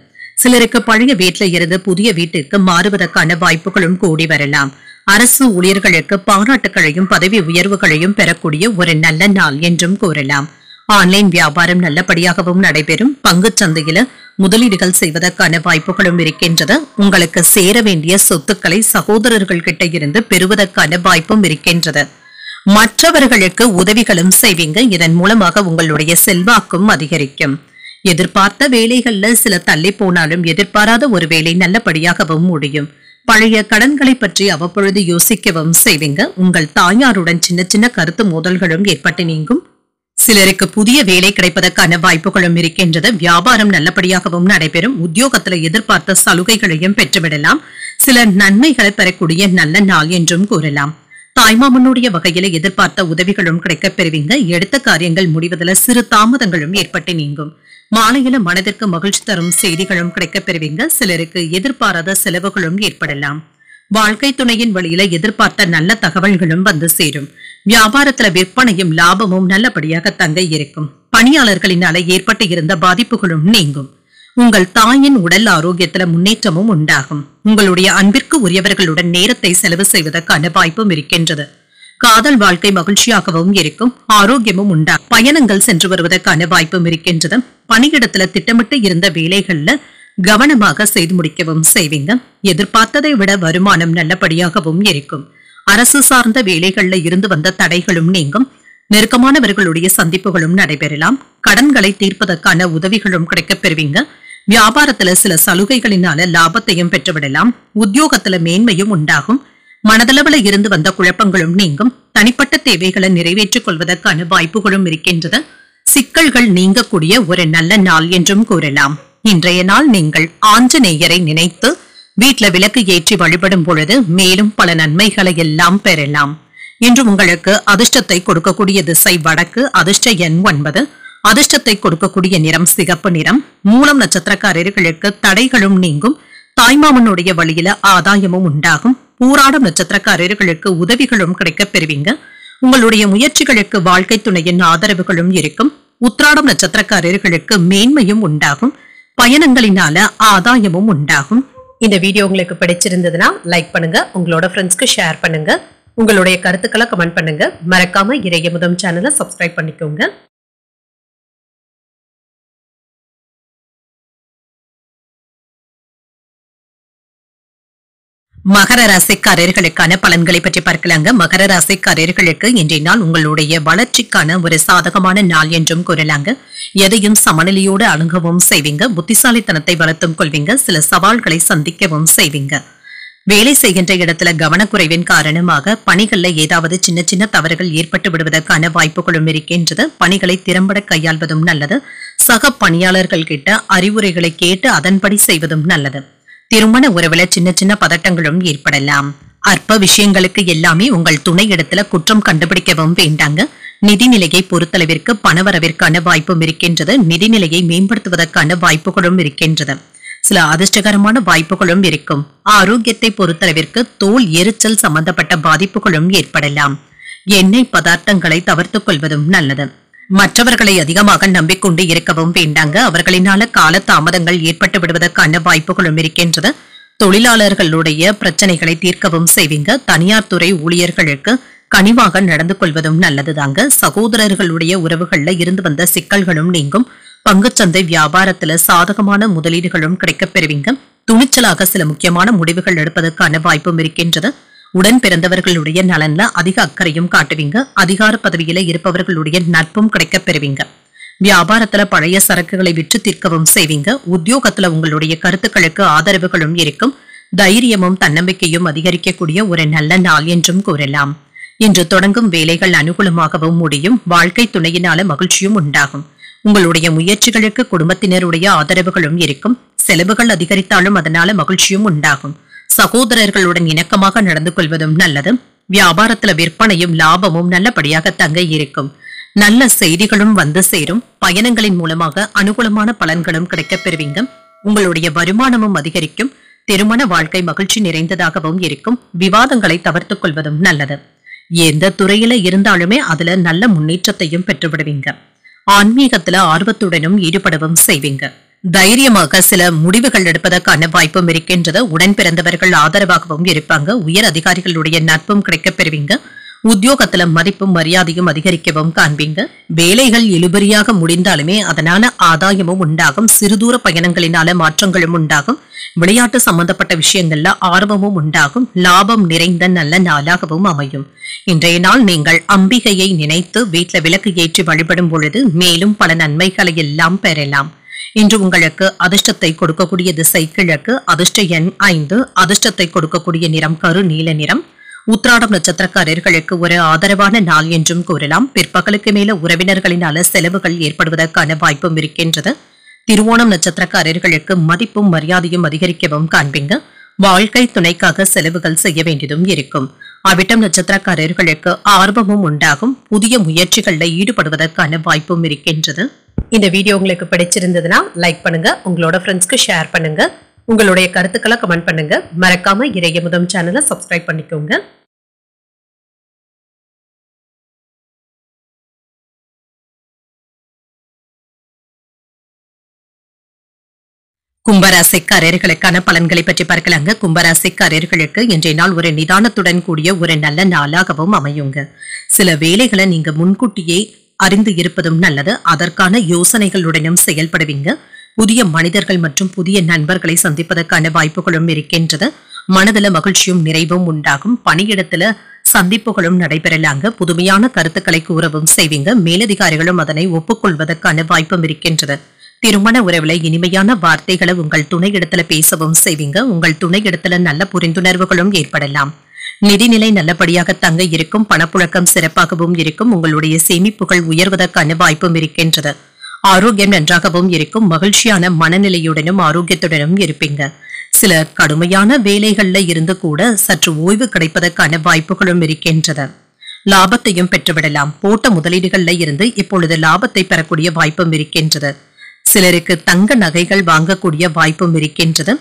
சிலருக்கு பழைய வீட்டில இருந்து புதிய வீட்டிற்கு மாறுவதற்கான வாய்ப்புகளும் கூடி வரலாம். அரசு ஊழியர்களுக்கு பாராட்டுகளையும் பதவி உயர்வுகளையும் பெறக்கூடிய ஒரு நல்ல நாள் என்றும் கூறலாம். ஆன்லைன் வியாபாரம் நல்லபடியாகவும் நடைபெறும். பங்கு சந்தையில முதலீடுகள் செய்வதற்கான வாய்ப்புகளும் இருக்கின்றது. உங்களுக்கு சேர வேண்டிய சொத்துக்களை சகோதரர்கள் கிட்ட இருந்து பெறுவதற்கான வாய்ப்பும் இருக்கின்றது. மற்றவர்களுக்கு உதவிகளும் செய்வீங்க. இதன் மூலமாக உங்களுடைய செல்வாக்கும் அதிகரிக்கும். எதிர்பார்த்த வேலைகள்ல சில தள்ளி போனாலும் எதிர்பாராத ஒரு வேலை நல்லபடியாகவும் முடியும். பழைய கடன்களை பற்றி அவ்வப்பொழுது யோசிக்கவும் செய்வீங்க. உங்கள் தாயாருடன் சின்ன சின்ன கருத்து மோதல்களும் ஏற்பட்டு நீங்கும். சிலருக்கு புதிய வேலை கிடைப்பதற்கான வாய்ப்புகளும் இருக்கின்றது. வியாபாரம் நல்லபடியாகவும் நடைபெறும். உத்தியோகத்துல எதிர்பார்த்த சலுகைகளையும் பெற்றுவிடலாம். சில நன்மைகளை பெறக்கூடிய நல்ல நாள் என்றும் கூறலாம். தாய்மாமனுடைய வகையில எதிர்பார்த்த உதவிகளும் கிடைக்கப் பெறுவீங்க. எடுத்த காரியங்கள் முடிவதில் சிறு தாமதங்களும் ஏற்பட்டு நீங்கும். மாலையில மனதிற்கு மகிழ்ச்சி தரும் செய்திகளும் கிடைக்கப் பெறுவீங்க. சிலருக்கு எதிர்பாராத செலவுகளும் ஏற்படலாம். வாழ்க்கை துணையின் வழியில எதிர்பார்த்த நல்ல தகவல்களும் வந்து சேரும். வியாபாரத்துல விற்பனையும் லாபமும் நல்லபடியாக தங்க இருக்கும். பணியாளர்களினால ஏற்பட்டு இருந்த பாதிப்புகளும் நீங்கும். உங்கள் தாயின் உடல் ஆரோக்கியத்துல முன்னேற்றமும் உண்டாகும். உங்களுடைய அன்பிற்கு உரியவர்களுடன் நேரத்தை செலவு செய்வதற்கான வாய்ப்பும் இருக்கின்றது. காதல் வாழ்க்கை மகிழ்ச்சியாகவும் இருக்கும். ஆரோக்கியமும் உண்டாகும். பயணங்கள் சென்று வருவதற்கான வாய்ப்பும் இருக்கின்றது. பணியிடத்துல திட்டமிட்டு இருந்த வேலைகள்ல கவனமாக செய்து முடிக்கவும் செய்வீங்க. எதிர்பார்த்ததை விட வருமானம் நல்லபடியாகவும் இருக்கும். அரசு சார்ந்த வேலைகள்ல இருந்து வந்த தடைகளும் நீங்கும். நெருக்கமானவர்களுடைய சந்திப்புகளும் நடைபெறலாம். கடன்களை தீர்ப்பதற்கான உதவிகளும் கிடைக்கப் பெறுவீங்க. வியாபாரத்துல சில சலுகைகளினால லாபத்தையும் பெற்றுவிடலாம். உத்தியோகத்துல மேன்மையும் உண்டாகும். மனதளவுல இருந்து வந்த குழப்பங்களும் நீங்கும். தனிப்பட்ட தேவைகளை நிறைவேற்றிக் கொள்வதற்கான வாய்ப்புகளும் இருக்கின்றது. சிக்கல்கள் நீங்கக்கூடிய ஒரு நல்ல நாள் என்றும் கூறலாம். இன்றைய நாள் நீங்கள் ஆஞ்சநேயரை நினைத்து வீட்ல விளக்கு ஏற்றி வழிபடும் பொழுது மேலும் பல நன்மைகளை எல்லாம் பெறலாம். இன்று உங்களுக்கு அதிர்ஷ்டத்தை கொடுக்கக்கூடிய திசை வடக்கு. அதிர்ஷ்ட எண் 9. அதிர்ஷ்டத்தை கொடுக்கக்கூடிய நிறம் சிகப்பு நிறம். மூலம் நட்சத்திரக்காரர்களுக்கு தடைகளும் நீங்கும். தாய்மாமனுடைய வழியில ஆதாயமும் உண்டாகும். பூராடம் நட்சத்திரக்காரர்களுக்கு உதவிகளும் கிடைக்கப் பெறுவீங்க. உங்களுடைய முயற்சிகளுக்கு வாழ்க்கை துணையின் ஆதரவுகளும் இருக்கும். உத்திராடம் நட்சத்திரக்காரர்களுக்கு மேன்மையும் உண்டாகும். பயணங்களினால ஆதாயமும் உண்டாகும். இந்த வீடியோ உங்களுக்கு பிடிச்சிருந்ததுன்னா லைக் பண்ணுங்க. உங்களோட ஃப்ரெண்ட்ஸ்க்கு ஷேர் பண்ணுங்க. உங்களுடைய கருத்துக்களை கமெண்ட் பண்ணுங்க. மறக்காம இறையமுதம் சேனலை சப்ஸ்கிரைப் பண்ணிக்கோங்க. மகர ராசிக்காரர்களுக்கான பலன்களை பற்றி பார்க்கலாங்க. மகர ராசிக்காரர்களுக்கு இன்றைய நாள் உங்களுடைய வளர்ச்சிக்கான ஒரு சாதகமான நாள் என்றும் கூறலாங்க. எதையும் சமநிலையோடு அணுகவும் செய்வீங்க. புத்திசாலித்தனத்தை வளர்த்தும் கொள்வீங்க. சில சவால்களை சந்திக்கவும் செய்வீங்க. வேலை செய்கின்ற இடத்துல கவனக்குறைவின் காரணமாக பணிகள்ல ஏதாவது சின்ன சின்ன தவறுகள் ஏற்பட்டு விடுவதற்கான வாய்ப்புகளும் இருக்கின்றது. பணிகளை திறம்பட கையாள்வதும் நல்லது. சக பணியாளர்கள் கிட்ட அறிவுரைகளை கேட்டு அதன்படி செய்வதும் நல்லது. திருமண உறவுல சின்ன சின்ன பதட்டங்களும் ஏற்படலாம். அற்ப விஷயங்களுக்கு எல்லாமே உங்கள் துணை இடத்துல குற்றம் கண்டுபிடிக்கவும் வேண்டாங்க. நிதிநிலையை பொறுத்தளவிற்கு பணவரவிற்கான வாய்ப்பும் இருக்கின்றது. நிதிநிலையை மேம்படுத்துவதற்கான வாய்ப்புகளும் இருக்கின்றது. சில அதிர்ஷ்டகரமான வாய்ப்புகளும் இருக்கும். ஆரோக்கியத்தை பொறுத்தளவிற்கு தோல் எரிச்சல் சம்பந்தப்பட்ட பாதிப்புகளும் ஏற்படலாம். எண்ணெய் பதார்த்தங்களை தவிர்த்துக் கொள்வதும் நல்லது. மற்றவர்களை அதிகமாக நம்பிக்கொண்டு இருக்கவும் வேண்டாங்க. அவர்களினால கால தாமதங்கள் ஏற்பட்டு விடுவதற்கான வாய்ப்புகளும் இருக்கின்றது. தொழிலாளர்களுடைய பிரச்சனைகளை தீர்க்கவும் செய்வீங்க. தனியார் துறை ஊழியர்களுக்கு கனிவாக நடந்து கொள்வதும் நல்லதுதாங்க. சகோதரர்களுடைய உறவுகள்ல இருந்து வந்த சிக்கல்களும் நீங்கும். பங்குச்சந்தை வியாபாரத்துல சாதகமான முதலீடுகளும் கிடைக்கப் பெறுவீங்க. துணிச்சலாக சில முக்கியமான முடிவுகள் எடுப்பதற்கான வாய்ப்பும் இருக்கின்றது. உடன் பிறந்தவர்களுடைய நலன்ல அதிக அக்கறையும் காட்டுவீங்க. அதிகார பதவியில இருப்பவர்களுடைய நட்பும் கிடைக்கப் பெறுவீங்க. வியாபாரத்துல பழைய சரக்குகளை விற்று தீர்க்கவும் செய்வீங்க. உத்தியோகத்துல உங்களுடைய கருத்துக்களுக்கு ஆதரவுகளும் இருக்கும். தைரியமும் தன்னம்பிக்கையும் அதிகரிக்கக்கூடிய ஒரு நல்ல நாள் என்றும் கூறலாம். இன்று தொடங்கும் வேலைகள் அனுகூலமாகவும் முடியும். வாழ்க்கை துணையினால மகிழ்ச்சியும் உண்டாகும். உங்களுடைய முயற்சிகளுக்கு குடும்பத்தினருடைய ஆதரவுகளும் இருக்கும். செலவுகள் அதிகரித்தாலும் அதனால மகிழ்ச்சியும் உண்டாகும். சகோதரர்களுடன் இணக்கமாக நடந்து கொள்வதும் நல்லது. வியாபாரத்துல விற்பனையும் லாபமும் நல்லபடியாக தங்க இருக்கும். நல்ல செய்திகளும் வந்து சேரும். பயணங்களின் மூலமாக அனுகூலமான பலன்களும் கிடைக்கப் பெறுவீங்க. உங்களுடைய வருமானமும் அதிகரிக்கும். திருமண வாழ்க்கை மகிழ்ச்சி நிறைந்ததாகவும் இருக்கும். விவாதங்களை தவிர்த்துக் கொள்வதும் நல்லது. எந்த துறையில இருந்தாலுமே அதுல நல்ல முன்னேற்றத்தையும் பெற்றுவிடுவீங்க. ஆன்மீகத்துல ஆர்வத்துடனும் ஈடுபடவும் செய்வீங்க. தைரியமாக சில முடிவுகள் எடுப்பதற்கான வாய்ப்பும் இருக்கின்றது. உடன் பிறந்தவர்கள் ஆதரவாகவும் இருப்பாங்க. உயர் அதிகாரிகளுடைய நட்பும் கிடைக்கப் பெறுவீங்க. உத்தியோகத்துல மதிப்பும் மரியாதையும் அதிகரிக்கவும் காண்பீங்க. வேலைகள் இழுபறியாக முடிந்தாலுமே அதனால ஆதாயமும் உண்டாகும். சிறுதூர பயணங்களினால மாற்றங்களும் உண்டாகும். விளையாட்டு சம்பந்தப்பட்ட விஷயங்கள்ல ஆர்வமும் உண்டாகும். லாபம் நிறைந்த நல்ல நாளாகவும் அமையும். இன்றைய நாள் நீங்கள் அம்பிகையை நினைத்து வீட்டுல விளக்கு ஏற்றி வழிபடும் பொழுது மேலும் பல நன்மைகளை எல்லாம் பெறலாம். இன்று உங்களுக்கு அதிர்ஷ்டத்தை கொடுக்கக்கூடிய திசை கிழக்கு. அதிர்ஷ்ட எண் 5. அதிர்ஷ்டத்தை கொடுக்கக்கூடிய நிறம் கரு நீல நிறம். உத்திராடம் நட்சத்திரக்காரர்களுக்கு ஒரு ஆதரவான நாள் என்றும் கூறலாம். பிற்பகலுக்கு மேல உறவினர்களினால செலவுகள் ஏற்படுவதற்கான வாய்ப்பும் இருக்கின்றது. திருவோணம் நட்சத்திரக்காரர்களுக்கு மதிப்பும் மரியாதையும் அதிகரிக்கவும் காண்பீங்க. வாழ்க்கை துணைக்காக செலவுகள் செய்ய வேண்டியதும் இருக்கும். அவிட்டம் நட்சத்திரக்காரர்களுக்கு ஆர்வமும் உண்டாகும். புதிய முயற்சிகள்ல ஈடுபடுவதற்கான வாய்ப்பும் இருக்கின்றது. இந்த வீடியோ உங்களுக்கு பிடிச்சிருந்ததுன்னா லைக் பண்ணுங்க. உங்களோட ஃப்ரெண்ட்ஸ்க்கு ஷேர் பண்ணுங்க. உங்களுடைய கருத்துக்களை கமெண்ட் பண்ணுங்க. மறக்காம இறையமுதம் சேனலை சப்ஸ்கிரைப் பண்ணிக்கோங்க. கும்பராசிக்காரர்களுக்கான பலன்களை பற்றி பார்க்கலாங்க. கும்பராசிக்காரர்களுக்கு இன்றைய நாள் ஒரு நிதானத்துடன் கூடிய ஒரு நல்ல நாளாகவும் அமையுங்க. சில வேலைகளை நீங்க முன்கூட்டியே அறிந்து இருப்பதும் நல்லது. அதற்கான யோசனைகளுடனும் செயல்படுவீங்க. புதிய மனிதர்கள் மற்றும் புதிய நண்பர்களை சந்திப்பதற்கான வாய்ப்புகளும் இருக்கின்றது. மனதில மகிழ்ச்சியும் நிறைவும் உண்டாகும். பணியிடத்துல சந்திப்புகளும் நடைபெறலாங்க. புதுமையான கருத்துக்களை கூறவும் செய்வீங்க. மேலதிகாரிகளும் அதனை ஒப்புக்கொள்வதற்கான வாய்ப்பும் இருக்கின்றது. திருமண உறவுல இனிமையான வார்த்தைகளை உங்கள் துணையிடத்துல பேசவும் செய்வீங்க. உங்கள் துணையிடத்துல நல்ல புரிந்துணர்வுகளும் ஏற்படலாம். நிதிநிலை நல்லபடியாக தங்க இருக்கும். பணப்புழக்கம் சிறப்பாகவும் இருக்கும். உங்களுடைய சேமிப்புகள் உயர்வதற்கான வாய்ப்பும் இருக்கின்றது. ஆரோக்கியம் நன்றாகவும் இருக்கும். மகிழ்ச்சியான மனநிலையுடனும் ஆரோக்கியத்துடனும் இருப்பீங்க. சில கடுமையான வேலைகள்ல இருந்து கூட சற்று ஓய்வு கிடைப்பதற்கான வாய்ப்புகளும் இருக்கின்றது. லாபத்தையும் பெற்றுவிடலாம். போட்ட முதலீடுகள்ல இருந்து இப்பொழுது லாபத்தை பெறக்கூடிய வாய்ப்பும் இருக்கின்றது. சிலருக்கு தங்க நகைகள் வாங்கக்கூடிய வாய்ப்பும் இருக்கின்றது.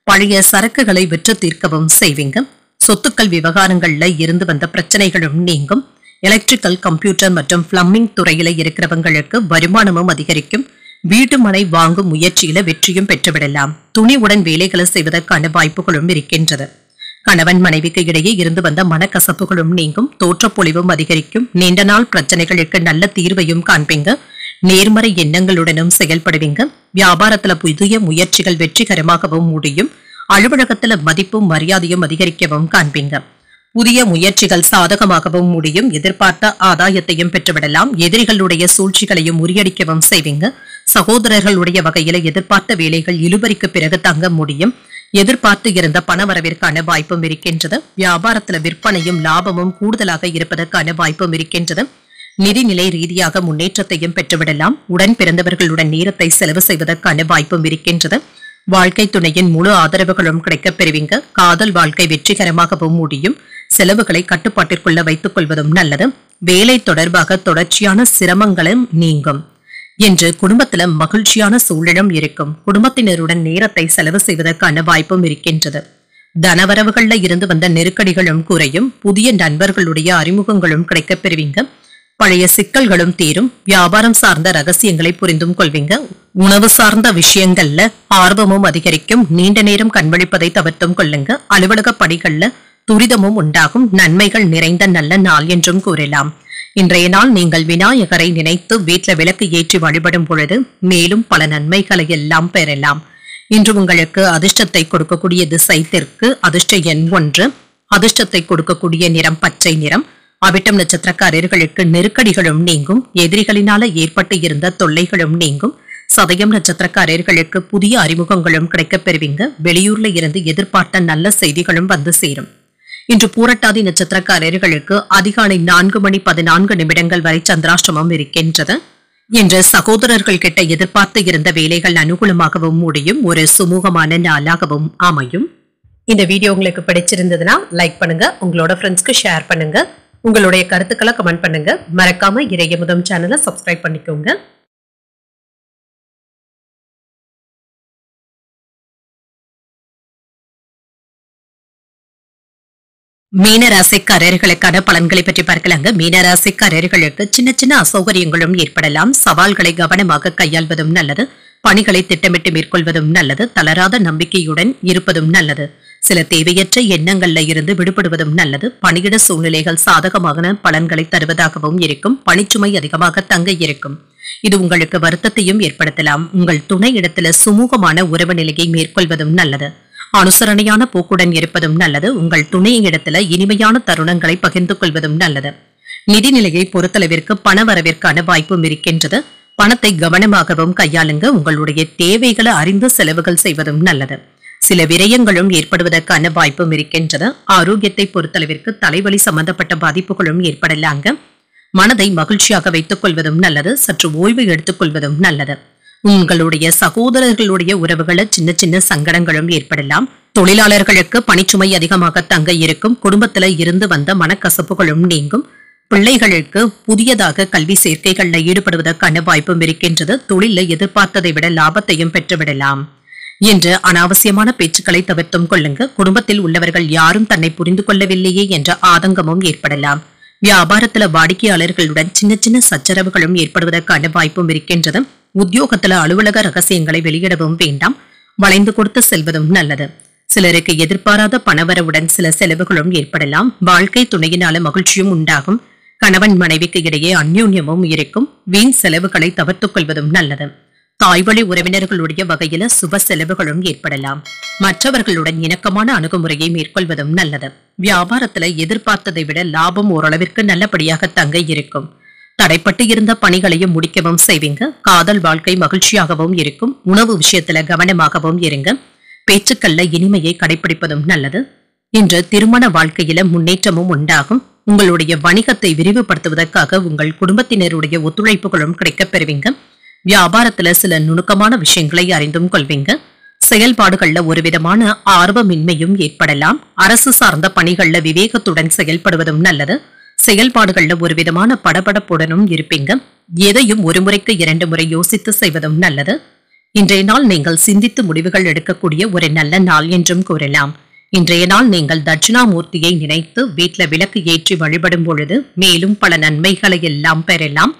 பழைய சரக்குகளை விற்று தீர்க்கவும் செய்வீங்க. சொத்துக்கள் விவகாரங்கள்ல இருந்து வந்த பிரச்சனைகளும் நீங்கும். எலக்ட்ரிக்கல், கம்ப்யூட்டர் மற்றும் பிளம்பிங் துறையில இருக்கிறவங்களுக்கு வருமானமும் அதிகரிக்கும். வீட்டு மனை வாங்கும் முயற்சியில வெற்றியும் பெற்றுவிடலாம். துணிவுடன் வேலைகளை செய்வதற்கான வாய்ப்புகளும் இருக்கின்றது. கணவன் மனைவிக்கு இடையே இருந்து வந்த மனக்கசப்புகளும் நீங்கும். தோற்றப்பொழிவும் அதிகரிக்கும். நீண்ட நாள் பிரச்சனைகளுக்கு நல்ல தீர்வையும் காண்பீங்க. நேர்மறை எண்ணங்களுடனும் செயல்படுவீங்க. வியாபாரத்துல புதிய முயற்சிகள் வெற்றிகரமாகவும் முடியும். அலுவலகத்துல மதிப்பும் மரியாதையும் அதிகரிக்கவும் காண்பீங்க. புதிய முயற்சிகள் சாதகமாகவும் முடியும். எதிர்பார்த்த ஆதாயத்தையும் பெற்றுவிடலாம். எதிரிகளுடைய சூழ்ச்சிகளையும் முறியடிக்கவும் செய்வீங்க. சகோதரர்களுடைய வகையில எதிர்பார்த்த வேலைகள் இழுபறிக்கு பிறகு தங்க முடியும். எதிர்பார்த்து இருந்த பண வரவிற்கான வாய்ப்பும் இருக்கின்றது. வியாபாரத்துல விற்பனையும் லாபமும் கூடுதலாக இருப்பதற்கான வாய்ப்பும் இருக்கின்றது. நிதிநிலை ரீதியாக முன்னேற்றத்தையும் பெற்றுவிடலாம். உடன் பிறந்தவர்களுடன் நேரத்தை செலவு செய்வதற்கான வாய்ப்பும் இருக்கின்றது. வாழ்க்கை துணையின் முழு ஆதரவுகளும் கிடைக்கப் பெறுவீங்க. காதல் வாழ்க்கை வெற்றிகரமாகவும் முடியும். செலவுகளை கட்டுப்பாட்டிற்குள்ள வைத்துக் கொள்வதும் நல்லது. வேலை தொடர்பாக தொடர்ச்சியான சிரமங்களும் நீங்கும். என்று குடும்பத்துல மகிழ்ச்சியான சூழலும் இருக்கும். குடும்பத்தினருடன் நேரத்தை செலவு செய்வதற்கான வாய்ப்பும் இருக்கின்றது. தனவரவுகள்ல இருந்து வந்த நெருக்கடிகளும் குறையும். புதிய நண்பர்களுடைய அறிமுகங்களும் கிடைக்கப் பெறுவீங்க. பழைய சிக்கல்களும் தீரும். வியாபாரம் சார்ந்த ரகசியங்களை புரிந்தும் கொள்வீங்க. உணவு சார்ந்த விஷயங்கள்ல ஆர்வமும் அதிகரிக்கும். நீண்ட நேரம் கண்விழிப்பதை தவிர்த்தும் கொள்ளுங்க. அலுவலக பணிகள்ல துரிதமும் உண்டாகும். நன்மைகள் நிறைந்த நல்ல நாள் என்றும் கூறலாம். இன்றைய நாள் நீங்கள் விநாயகரை நினைத்து வீட்டுல விளக்கு ஏற்றி வழிபடும் பொழுது மேலும் பல நன்மைகளை எல்லாம் பெறலாம். இன்று உங்களுக்கு அதிர்ஷ்டத்தை கொடுக்கக்கூடிய திசை தெற்கு. அதிர்ஷ்ட எண் 1. அதிர்ஷ்டத்தை கொடுக்கக்கூடிய நிறம் பச்சை நிறம். அவிட்டம் நட்சத்திரக்காரர்களுக்கு நெருக்கடிகளும் நீங்கும். எதிரிகளினால ஏற்பட்டு இருந்த தொல்லைகளும் நீங்கும். சதயம் நட்சத்திரக்காரர்களுக்கு புதிய அறிமுகங்களும் கிடைக்கப் பெறுவீங்க. வெளியூர்ல இருந்து எதிர்பார்த்த நல்ல செய்திகளும் வந்து சேரும். இன்று பூரட்டாதி நட்சத்திரக்காரர்களுக்கு அதிகாலை 4:14 வரை சந்திராஷ்டமம் இருக்கின்றது. இன்று சகோதரர்கள் கிட்ட எதிர்பார்த்து இருந்த வேலைகள் அனுகூலமாகவும் முடியும். ஒரு சுமூகமான நாளாகவும் அமையும். இந்த வீடியோ உங்களுக்கு பிடிச்சிருந்ததுன்னா லைக் பண்ணுங்க, உங்களோட ஃப்ரெண்ட்ஸ்க்கு ஷேர் பண்ணுங்க, உங்களுடைய கருத்துக்களை கமெண்ட் பண்ணுங்க. மறக்காம இறையமுதம் சேனலை சப்ஸ்கிரைப் பண்ணிக்கோங்க. மீனராசிக்காரர்களுக்கான பலன்களை பற்றி பார்க்கலாங்க. மீனராசிக்காரர்களுக்கு சின்ன சின்ன அசௌகரியங்களும் ஏற்படலாம். சவால்களை கவனமாக கையாள்வதும் நல்லது. பணிகளை திட்டமிட்டு மேற்கொள்வதும் நல்லது. தளராத நம்பிக்கையுடன் இருப்பதும் நல்லது. சில தேவையற்ற எண்ணங்கள்ல இருந்து விடுபடுவதும் நல்லது. பணியிட சூழ்நிலைகள் சாதகமான பலன்களை தருவதாகவும் இருக்கும். பணிச்சுமை அதிகமாக தங்க இருக்கும். இது உங்களுக்கு வருத்தத்தையும் ஏற்படுத்தலாம். உங்கள் துணை இடத்துல சுமூகமான உறவு நிலையை மேற்கொள்வதும் நல்லது. அனுசரணையான போக்குடன் இருப்பதும் நல்லது. உங்கள் துணை இடத்துல இனிமையான தருணங்களை பகிர்ந்து கொள்வதும் நல்லது. நிதிநிலையை பொறுத்தளவிற்கு பண வரவிற்கான வாய்ப்பும் இருக்கின்றது. பணத்தை கவனமாகவும் கையாளுங்க. உங்களுடைய தேவைகளை அறிந்து செலவுகள் செய்வதும் நல்லது. சில விரயங்களும் ஏற்படுவதற்கான வாய்ப்பும் இருக்கின்றது. ஆரோக்கியத்தை பொறுத்தளவிற்கு தலைவலி சம்பந்தப்பட்ட பாதிப்புகளும் ஏற்படலாங்க. மனதை மகிழ்ச்சியாக வைத்துக் கொள்வதும் நல்லது. சற்று ஓய்வு எடுத்துக் கொள்வதும் நல்லது. உங்களுடைய சகோதரர்களுடைய உறவுகளை சின்ன சின்ன சங்கடங்களும் ஏற்படலாம். தொழிலாளர்களுக்கு பணிச்சுமை அதிகமாக தங்க இருக்கும். குடும்பத்துல இருந்து வந்த மனக்கசப்புகளும் நீங்கும். பிள்ளைகளுக்கு புதியதாக கல்வி சேர்க்கைகள்ல ஈடுபடுவதற்கான வாய்ப்பும் இருக்கின்றது. தொழில எதிர்பார்த்ததை விட லாபத்தையும் பெற்றுவிடலாம். என்று அனாவசியமான பேச்சுக்களை தவிர்த்தும் கொள்ளுங்க. குடும்பத்தில் உள்ளவர்கள் யாரும் தன்னை புரிந்து கொள்ளவில்லையே என்ற ஆதங்கமும் ஏற்படலாம். வியாபாரத்துல வாடிக்கையாளர்களுடன் சின்ன சின்ன சச்சரவுகளும் ஏற்படுவதற்கான வாய்ப்பும் இருக்கின்றது. உத்தியோகத்துல அலுவலக ரகசியங்களை வெளியிடவும் வேண்டாம். வளைந்து கொடுத்து செல்வதும் நல்லது. சிலருக்கு எதிர்பாராத பணவரவுடன் சில செலவுகளும் ஏற்படலாம். வாழ்க்கை துணையினால மகிழ்ச்சியும் உண்டாகும். கணவன் மனைவிக்கு இடையே அந்யோன்யமும் இருக்கும். வீண் செலவுகளை தவிர்த்துக் கொள்வதும் நல்லது. தாய்வழி உறவினர்களுடைய வகையில சுப செலவுகளும் ஏற்படலாம். மற்றவர்களுடன் இணக்கமான அணுகுமுறையை மேற்கொள்வதும் நல்லது. வியாபாரத்துல எதிர்பார்த்ததை விட லாபம் ஓரளவிற்கு நல்லபடியாக தங்க இருக்கும். தடைப்பட்டு இருந்த பணிகளையும் முடிக்கவும் செய்வீங்க. காதல் வாழ்க்கை மகிழ்ச்சியாகவும் இருக்கும். உணவு விஷயத்துல கவனமாகவும் இருங்க. பேச்சுக்கள்ல இனிமையை கடைபிடிப்பதும் நல்லது. இன்று திருமண வாழ்க்கையில முன்னேற்றமும் உண்டாகும். உங்களுடைய வணிகத்தை விரிவுபடுத்துவதற்காக உங்கள் குடும்பத்தினருடைய ஒத்துழைப்புகளும் கிடைக்கப் பெறுவீங்க. வியாபாரத்துல சில நுணுக்கமான விஷயங்களை அறிந்தும் கொள்வீங்க. செயல்பாடுகள்ல ஒரு விதமான ஆர்வமின்மையும் ஏற்படலாம். அரசு சார்ந்த பணிகள்ல விவேகத்துடன் செயல்படுவதும் நல்லது. செயல்பாடுகள்ல ஒரு விதமான படபடப்புடனும் இருப்பீங்க. எதையும் ஒரு முறைக்கு 2 முறை யோசித்து செய்வதும் நல்லது. இன்றைய நாள் நீங்கள் சிந்தித்து முடிவுகள் எடுக்கக்கூடிய ஒரு நல்ல நாள் என்றும் கூறலாம். இன்றைய நாள் நீங்கள் தட்சிணாமூர்த்தியை நினைத்து வீட்டுல விளக்கு ஏற்றி வழிபடும் பொழுது மேலும் பல நன்மைகளை எல்லாம் பெறலாம்.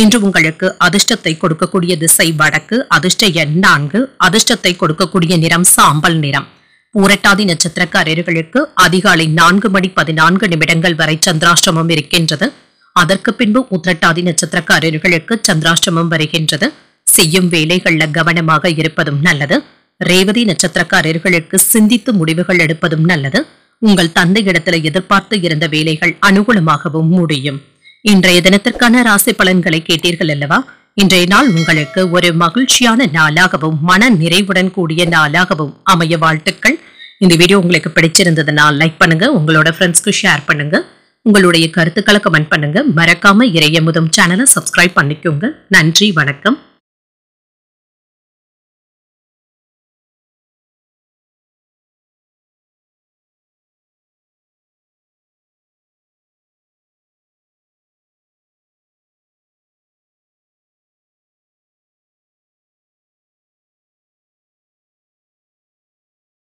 இன்று உங்களுக்கு அதிர்ஷ்டத்தை கொடுக்கக்கூடிய திசை வடக்கு. அதிர்ஷ்ட எண் 4. அதிர்ஷ்டத்தை கொடுக்கக்கூடிய நிறம் சாம்பல் நிறம். பூரட்டாதி நட்சத்திரக்காரர்களுக்கு அதிகாலை 4:14 வரை சந்திராஷ்டமம் இருக்கின்றது. அதற்கு பின்பு உத்திரட்டாதி நட்சத்திரக்காரர்களுக்கு சந்திராஷ்டமம் வருகின்றது. செய்யும் வேலைகள்ல கவனமாக இருப்பதும் நல்லது. ரேவதி நட்சத்திரக்காரர்களுக்கு சிந்தித்து முடிவுகள் எடுப்பதும் நல்லது. உங்கள் தந்தை இடத்துல எதிர்பார்த்து இருந்த வேலைகள் அனுகூலமாகவும் முடியும். இன்றைய தினத்திற்கான ராசி பலன்களை கேட்டீர்கள் அல்லவா? இன்றைய நாள் உங்களுக்கு ஒரு மகிழ்ச்சியான நாளாகவும் மன நிறைவுடன் கூடிய நாளாகவும் அமைய வாழ்த்துக்கள். இந்த வீடியோ உங்களுக்கு பிடிச்சிருந்ததுன்னா லைக் பண்ணுங்க, உங்களோட ஃப்ரெண்ட்ஸ்க்கு ஷேர் பண்ணுங்க, உங்களுடைய கருத்துக்களை கமெண்ட் பண்ணுங்க. மறக்காம இறையமுதம் சேனலை சப்ஸ்கிரைப் பண்ணிக்கோங்க. நன்றி, வணக்கம்.